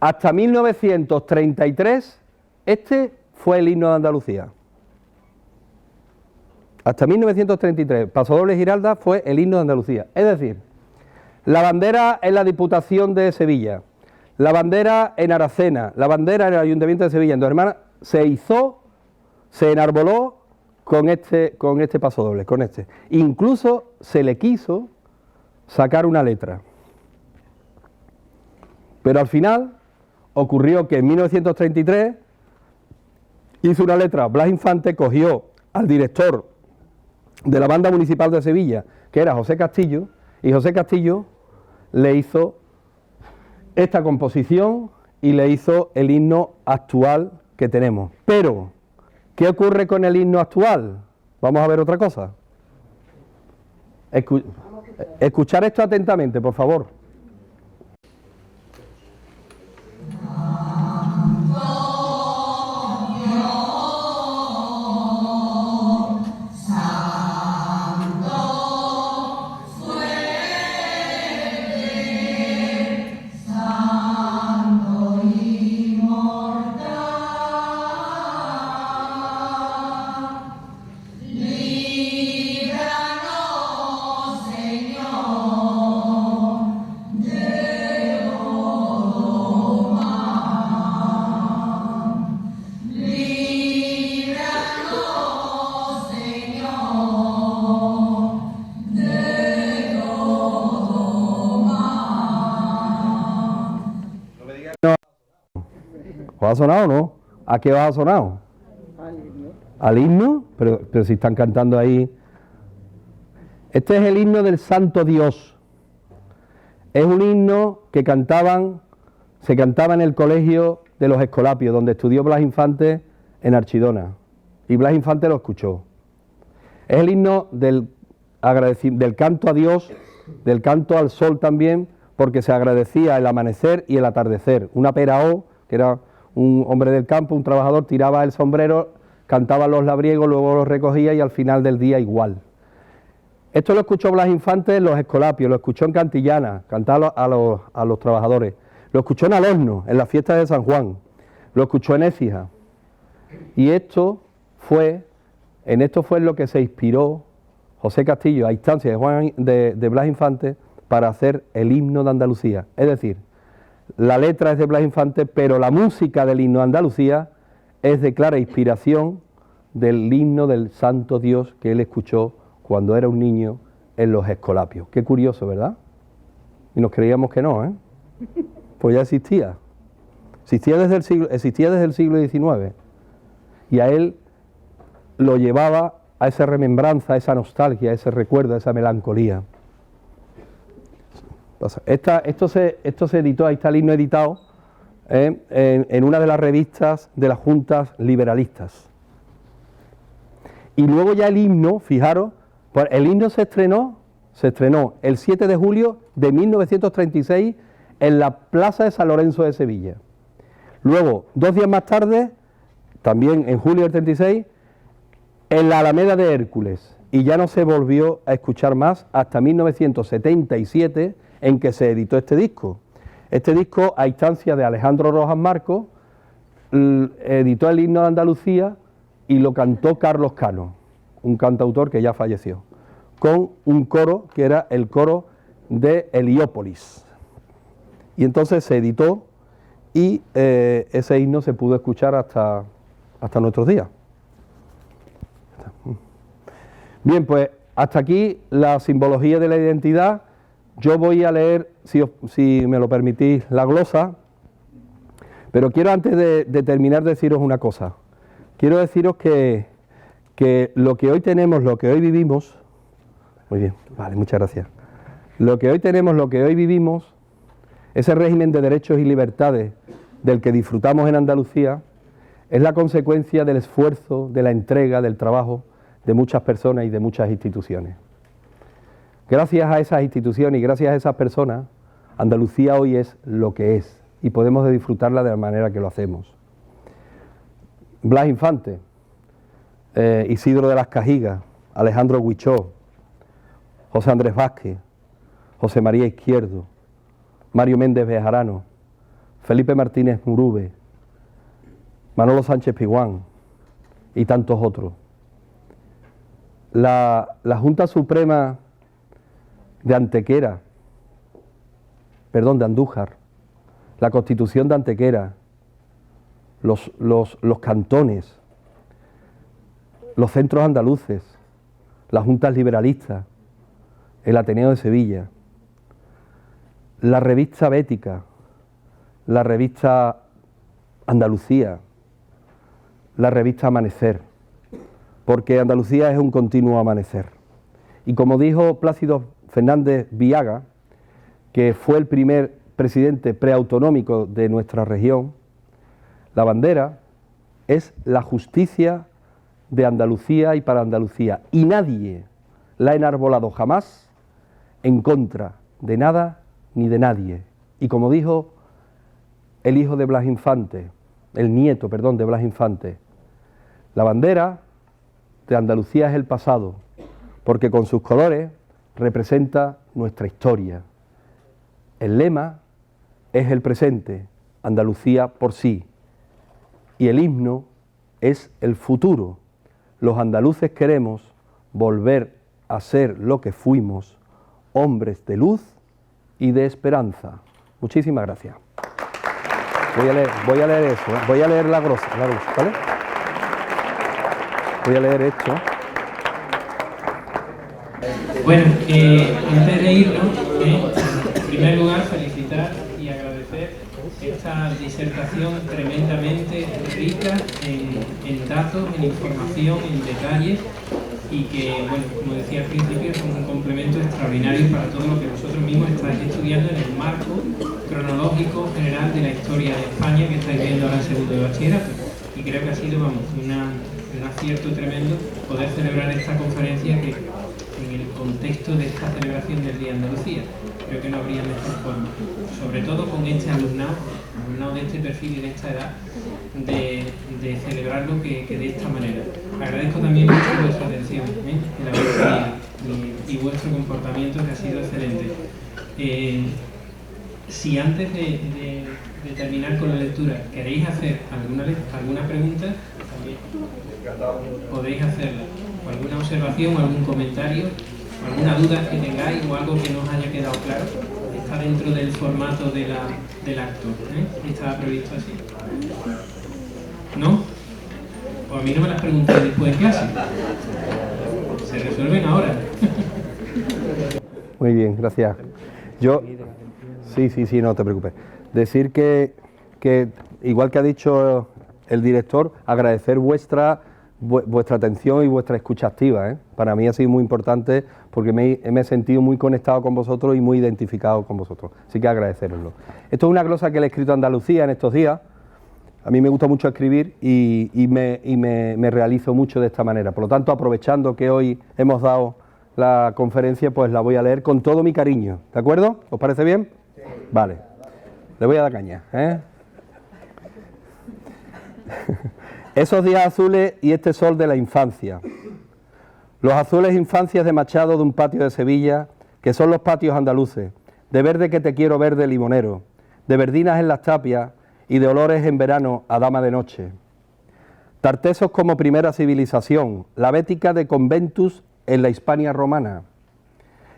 Hasta 1933, este fue el himno de Andalucía. Hasta 1933, pasodoble Giralda fue el himno de Andalucía. Es decir, la bandera en la Diputación de Sevilla, la bandera en Aracena, la bandera en el Ayuntamiento de Sevilla, en Dos Hermanas, se enarboló con este pasodoble, con este. Incluso se le quiso sacar una letra. Pero al final ocurrió que en 1933 hizo una letra, Blas Infante cogió al director de la Banda Municipal de Sevilla, que era José Castillo, y José Castillo le hizo esta composición y le hizo el himno actual que tenemos. Pero ¿qué ocurre con el himno actual? Vamos a ver otra cosa. Escuchar esto atentamente, por favor. ¿Os ha sonado o no? ¿A qué os ha sonado? Al himno, pero si están cantando ahí. Este es el himno del Santo Dios. Es un himno que se cantaba en el colegio de los Escolapios, donde estudió Blas Infante en Archidona. Y Blas Infante lo escuchó. Es el himno del canto a Dios, del canto al sol también, porque se agradecía el amanecer y el atardecer. Una peraó, que era un hombre del campo, un trabajador, tiraba el sombrero, cantaba los labriegos, luego los recogía y al final del día igual. Esto lo escuchó Blas Infante en los Escolapios, lo escuchó en Cantillana, cantaba a los trabajadores, lo escuchó en Alorno, en las fiestas de San Juan, lo escuchó en Écija. Y esto fue en lo que se inspiró José Castillo, a instancia de Blas Infante, para hacer el himno de Andalucía. Es decir, la letra es de Blas Infante, pero la música del himno de Andalucía es de clara inspiración del himno del Santo Dios que él escuchó cuando era un niño en los Escolapios. Qué curioso, ¿verdad? Y nos creíamos que no, ¿eh? Pues ya existía. existía desde el siglo XIX, y a él lo llevaba a esa remembranza, a esa nostalgia, a ese recuerdo, a esa melancolía. Esto se editó, ahí está el himno editado, en una de las revistas de las juntas liberalistas. Y luego ya el himno, fijaros, pues el himno se estrenó el 7 de julio de 1936 en la Plaza de San Lorenzo de Sevilla. Luego, 2 días más tarde, también en julio del 36, en la Alameda de Hércules, y ya no se volvió a escuchar más hasta 1977, en que se editó este disco. Este disco, a instancia de Alejandro Rojas Marcos, editó el himno de Andalucía y lo cantó Carlos Cano, un cantautor que ya falleció, con un coro que era el coro de Heliópolis. Y entonces se editó y ese himno se pudo escuchar hasta nuestros días. Bien, pues hasta aquí la simbología de la identidad. Yo voy a leer, si me lo permitís, la glosa, pero quiero antes de terminar deciros una cosa. Quiero deciros que lo que hoy tenemos, lo que hoy vivimos, muy bien, vale, muchas gracias. Lo que hoy tenemos, lo que hoy vivimos, ese régimen de derechos y libertades del que disfrutamos en Andalucía, es la consecuencia del esfuerzo, de la entrega, del trabajo de muchas personas y de muchas instituciones. Gracias a esas instituciones y gracias a esas personas, Andalucía hoy es lo que es y podemos disfrutarla de la manera que lo hacemos. Blas Infante, Isidro de las Cajigas, Alejandro Huichó, José Andrés Vázquez, José María Izquierdo, Mario Méndez Bejarano, Felipe Martínez Murube, Manolo Sánchez Piguán y tantos otros. La Junta Suprema de Antequera, perdón, de Andújar, la Constitución de Antequera, los cantones, los centros andaluces, las juntas liberalistas, el Ateneo de Sevilla, la revista Bética, la revista Andalucía, la revista Amanecer, porque Andalucía es un continuo amanecer. Y como dijo Plácido Fernández Villaga, que fue el primer presidente preautonómico de nuestra región, la bandera es la justicia de Andalucía y para Andalucía, y nadie la ha enarbolado jamás en contra de nada ni de nadie. Y como dijo el hijo de Blas Infante, el nieto, perdón, de Blas Infante, la bandera de Andalucía es el pasado, porque con sus colores representa nuestra historia. El lema es el presente, Andalucía por sí, y el himno es el futuro. Los andaluces queremos volver a ser lo que fuimos, hombres de luz y de esperanza. Muchísimas gracias. Voy a leer eso, voy a leer la glosa, ¿vale? Voy a leer esto. Bueno, antes de irnos, en primer lugar felicitar y agradecer esta disertación tremendamente rica en datos, en información, en detalles, y que, bueno, como decía al principio, es un complemento extraordinario para todo lo que vosotros mismos estáis estudiando en el marco cronológico general de la historia de España que estáis viendo ahora en segundo de bachillerato. Y creo que ha sido, vamos, un acierto tremendo poder celebrar esta conferencia que, en el contexto de esta celebración del Día de Andalucía, creo que no habría mejor forma, sobre todo con este alumnado de este perfil y de esta edad, de celebrarlo que de esta manera. Agradezco también mucho vuestra atención, el haber venido y vuestro comportamiento, que ha sido excelente. Si antes de terminar con la lectura queréis hacer alguna pregunta, también podéis hacerla, o alguna observación, o algún comentario, o alguna duda que tengáis, o algo que no os haya quedado claro, está dentro del formato del acto, estaba previsto así. ¿No? O a mí no me las preguntéis después de clase, se resuelven ahora. Muy bien, gracias. Yo, sí, no te preocupes. Decir que igual que ha dicho el director, agradecer vuestra atención y vuestra escucha activa, ¿eh? Para mí ha sido muy importante porque me he sentido muy conectado con vosotros y muy identificado con vosotros. Así que agradeceroslo. Esto es una glosa que le he escrito a Andalucía en estos días. A mí me gusta mucho escribir y me realizo mucho de esta manera. Por lo tanto, aprovechando que hoy hemos dado la conferencia, pues la voy a leer con todo mi cariño. ¿De acuerdo? ¿Os parece bien? Sí. Vale. Le voy a dar caña, ¿eh? Esos días azules y este sol de la infancia. Los azules infancias de Machado de un patio de Sevilla, que son los patios andaluces, de verde que te quiero ver de limonero, de verdinas en las tapias y de olores en verano a dama de noche. Tartesos como primera civilización, la bética de conventus en la Hispania romana.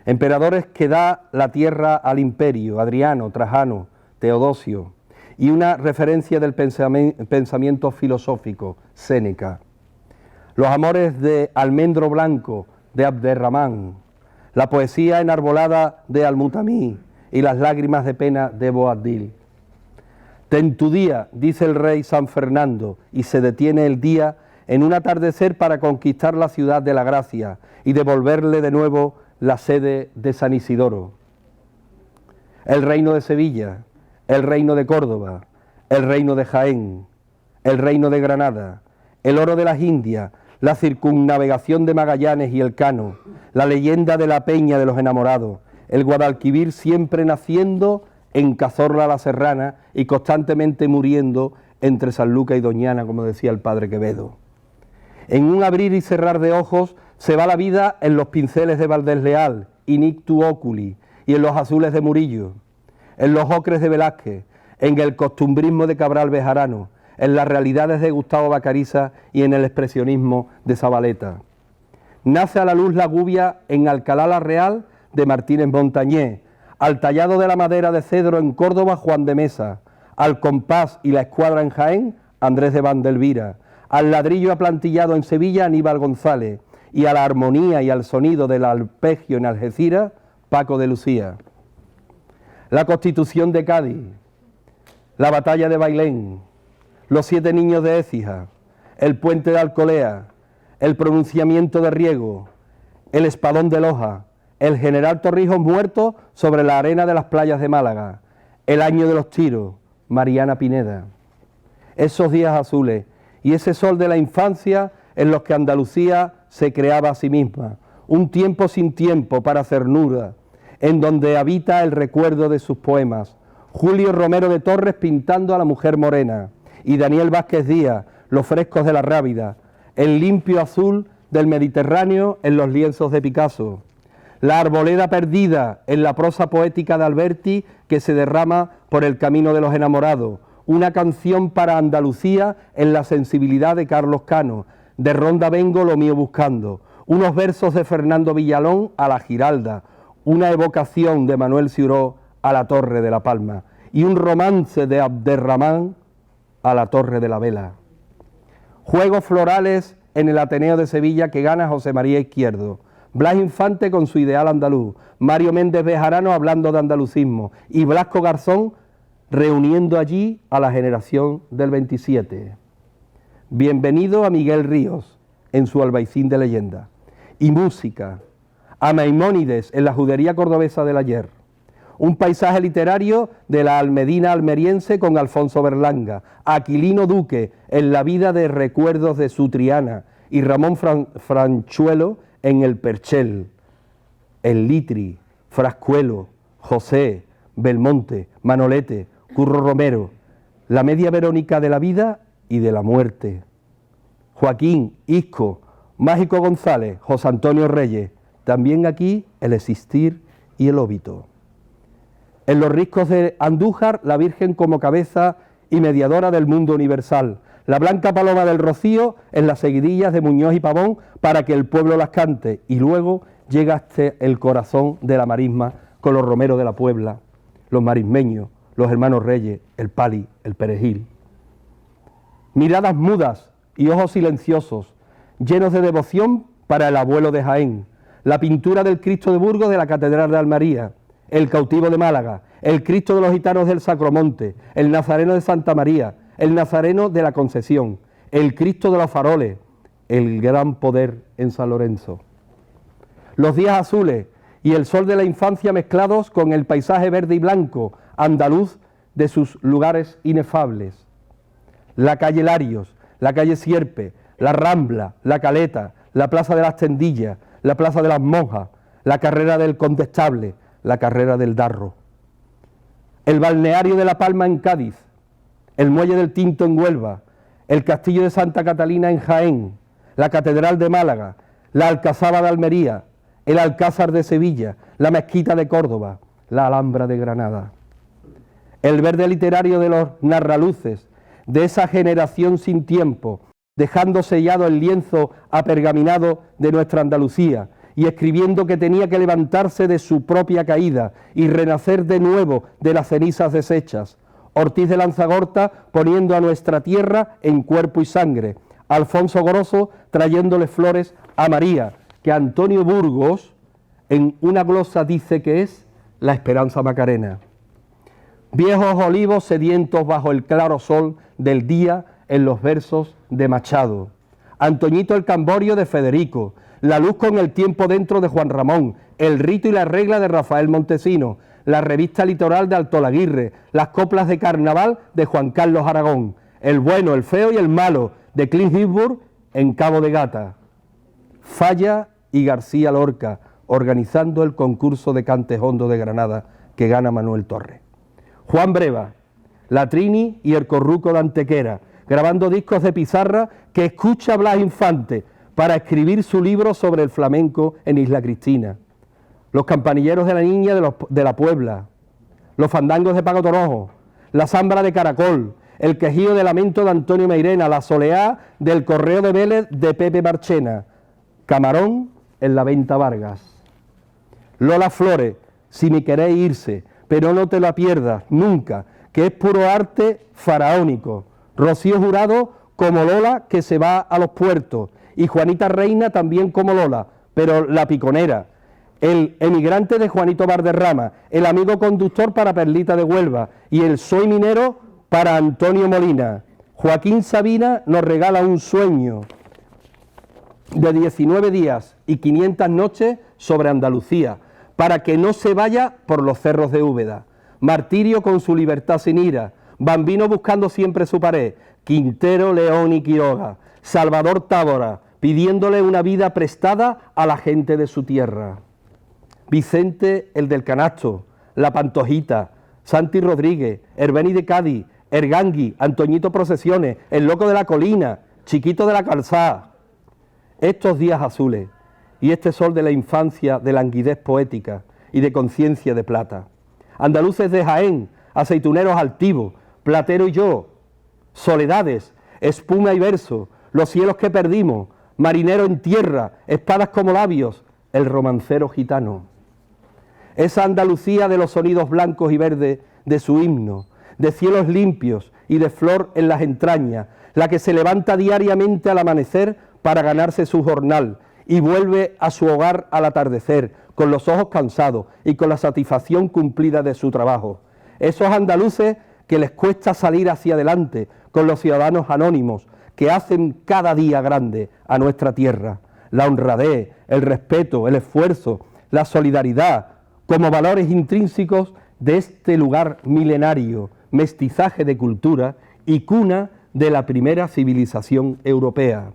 Emperadores que da la tierra al imperio, Adriano, Trajano, Teodosio, y una referencia del pensamiento filosófico, Séneca. Los amores de Almendro Blanco, de Abderramán, la poesía enarbolada de Al-Mutamí y las lágrimas de pena de Boabdil. Ten tu día, dice el rey San Fernando, y se detiene el día en un atardecer para conquistar la ciudad de la gracia y devolverle de nuevo la sede de San Isidoro. El reino de Sevilla, el reino de Córdoba, el reino de Jaén, el reino de Granada, el oro de las Indias, la circunnavegación de Magallanes y Elcano, la leyenda de la Peña de los Enamorados, el Guadalquivir siempre naciendo en Cazorla la Serrana y constantemente muriendo entre Sanlúcar y Doñana, como decía el padre Quevedo. En un abrir y cerrar de ojos se va la vida en los pinceles de Valdés Leal, Inictu Oculi, y en los azules de Murillo, en los ocres de Velázquez, en el costumbrismo de Cabral Bejarano, en las realidades de Gustavo Bacariza y en el expresionismo de Zabaleta. Nace a la luz la gubia en Alcalá la Real de Martínez Montañé, al tallado de la madera de cedro en Córdoba Juan de Mesa, al compás y la escuadra en Jaén Andrés de Vandelvira, al ladrillo aplantillado en Sevilla Aníbal González y a la armonía y al sonido del arpegio en Algeciras Paco de Lucía. La Constitución de Cádiz, la batalla de Bailén, los 7 niños de Écija, el puente de Alcolea, el pronunciamiento de Riego, el espadón de Loja, el general Torrijos muerto sobre la arena de las playas de Málaga, el año de los tiros, Mariana Pineda. Esos días azules y ese sol de la infancia en los que Andalucía se creaba a sí misma, un tiempo sin tiempo para cernura, en donde habita el recuerdo de sus poemas, Julio Romero de Torres pintando a la mujer morena, y Daniel Vázquez Díaz, los frescos de la Rábida, el limpio azul del Mediterráneo en los lienzos de Picasso, la arboleda perdida en la prosa poética de Alberti que se derrama por el camino de los enamorados, una canción para Andalucía en la sensibilidad de Carlos Cano, de Ronda vengo lo mío buscando, unos versos de Fernando Villalón a la Giralda, una evocación de Manuel Ciuró a la Torre de la Palma y un romance de Abderramán a la Torre de la Vela. Juegos florales en el Ateneo de Sevilla que gana José María Izquierdo, Blas Infante con su ideal andaluz, Mario Méndez Bejarano hablando de andalucismo y Blasco Garzón reuniendo allí a la generación del 27. Bienvenido a Miguel Ríos en su Albaicín de leyenda. Y música, a Maimónides en la judería cordobesa del ayer. Un paisaje literario de la Almedina almeriense con Alfonso Berlanga, Aquilino Duque en la vida de recuerdos de su Triana y Ramón Franchuelo en el Perchel, el Litri, Frascuelo, José, Belmonte, Manolete, Curro Romero, la media Verónica de la vida y de la muerte. Joaquín, Isco, Mágico González, José Antonio Reyes, también aquí el existir y el óbito. En los riscos de Andújar, la Virgen como cabeza y mediadora del mundo universal. La blanca paloma del Rocío en las seguidillas de Muñoz y Pavón para que el pueblo las cante. Y luego llega hasta el corazón de la marisma con los romeros de la Puebla, los marismeños, los hermanos Reyes, el Pali, el Perejil. Miradas mudas y ojos silenciosos, llenos de devoción para el abuelo de Jaén. La pintura del Cristo de Burgos de la Catedral de Almería, el cautivo de Málaga, el Cristo de los gitanos del Sacromonte, el Nazareno de Santa María, el Nazareno de la Concesión, el Cristo de los Faroles, el gran poder en San Lorenzo. Los días azules y el sol de la infancia mezclados con el paisaje verde y blanco andaluz de sus lugares inefables. La calle Larios, la calle Sierpe, la Rambla, la Caleta, la Plaza de las Tendillas, la Plaza de las Monjas, la carrera del Condestable, la carrera del Darro. El balneario de La Palma en Cádiz, el muelle del Tinto en Huelva, el castillo de Santa Catalina en Jaén, la catedral de Málaga, la Alcazaba de Almería, el Alcázar de Sevilla, la mezquita de Córdoba, la Alhambra de Granada. El verde literario de los narraluces, de esa generación sin tiempo, dejando sellado el lienzo apergaminado de nuestra Andalucía y escribiendo que tenía que levantarse de su propia caída y renacer de nuevo de las cenizas deshechas. Ortiz de Lanzagorta poniendo a nuestra tierra en cuerpo y sangre. Alfonso Grosso trayéndole flores a María, que Antonio Burgos en una glosa dice que es la esperanza macarena. Viejos olivos sedientos bajo el claro sol del día en los versos de Machado. Antoñito el Camborio de Federico, la luz con el tiempo dentro de Juan Ramón, el rito y la regla de Rafael Montesino, la revista Litoral de Altolaguirre, las coplas de carnaval de Juan Carlos Aragón, el bueno, el feo y el malo de Clint Eastwood en Cabo de Gata. Falla y García Lorca organizando el concurso de Cantejondo de Granada que gana Manuel Torres. Juan Breva, la Trini y el Corruco de Antequera, grabando discos de pizarra que escucha Blas Infante para escribir su libro sobre el flamenco en Isla Cristina. Los campanilleros de la Niña de la Puebla, los fandangos de Pago Torojo, la zambra de Caracol, el quejío de lamento de Antonio Meirena, la soleá del Correo de Vélez de Pepe Marchena, Camarón en la Venta Vargas. Lola Flores, si me queréis irse, pero no te la pierdas nunca, que es puro arte faraónico. Rocío Jurado como Lola, que se va a los puertos, y Juanita Reina también como Lola, pero la piconera. El emigrante de Juanito Valderrama, el amigo conductor para Perlita de Huelva, y el soy minero para Antonio Molina. Joaquín Sabina nos regala un sueño de 19 días y 500 noches sobre Andalucía, para que no se vaya por los cerros de Úbeda. Martirio con su libertad sin ira, Bambino buscando siempre su pared, Quintero, León y Quiroga, Salvador Tábora, pidiéndole una vida prestada a la gente de su tierra. Vicente, el del canasto, La Pantojita, Santi Rodríguez, Herbeni de Cádiz, Ergangui, Antoñito Procesiones, El Loco de la Colina, Chiquito de la Calzada. Estos días azules y este sol de la infancia de languidez poética y de conciencia de plata. Andaluces de Jaén, aceituneros altivos, Platero y yo, soledades, espuma y verso, los cielos que perdimos, marinero en tierra, espadas como labios, el romancero gitano. Esa Andalucía de los sonidos blancos y verdes de su himno, de cielos limpios y de flor en las entrañas, la que se levanta diariamente al amanecer para ganarse su jornal y vuelve a su hogar al atardecer, con los ojos cansados y con la satisfacción cumplida de su trabajo. Esos andaluces que les cuesta salir hacia adelante con los ciudadanos anónimos que hacen cada día grande a nuestra tierra. La honradez, el respeto, el esfuerzo, la solidaridad, como valores intrínsecos de este lugar milenario, mestizaje de cultura y cuna de la primera civilización europea.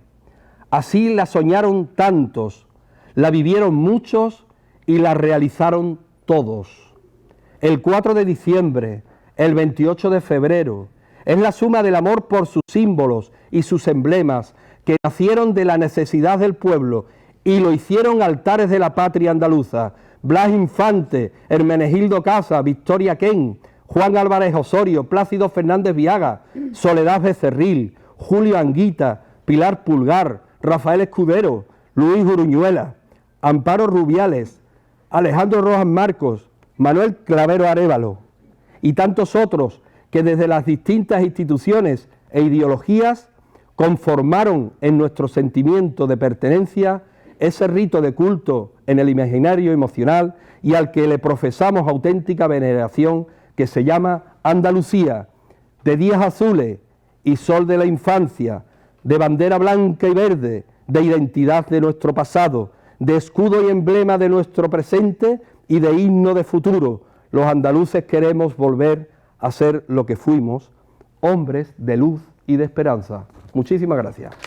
Así la soñaron tantos, la vivieron muchos y la realizaron todos. El 4 de diciembre, el 28 de febrero, es la suma del amor por sus símbolos y sus emblemas que nacieron de la necesidad del pueblo y lo hicieron altares de la patria andaluza. Blas Infante, Hermenegildo Casa, Victoria Ken, Juan Álvarez Osorio, Plácido Fernández Viaga, Soledad Becerril, Julio Anguita, Pilar Pulgar, Rafael Escudero, Luis Uruñuela, Amparo Rubiales, Alejandro Rojas Marcos, Manuel Clavero Arévalo y tantos otros que desde las distintas instituciones e ideologías conformaron en nuestro sentimiento de pertenencia ese rito de culto en el imaginario emocional y al que le profesamos auténtica veneración, que se llama Andalucía, de días azules y sol de la infancia, de bandera blanca y verde, de identidad de nuestro pasado, de escudo y emblema de nuestro presente y de himno de futuro, los andaluces queremos volver a ser lo que fuimos, hombres de luz y de esperanza. Muchísimas gracias.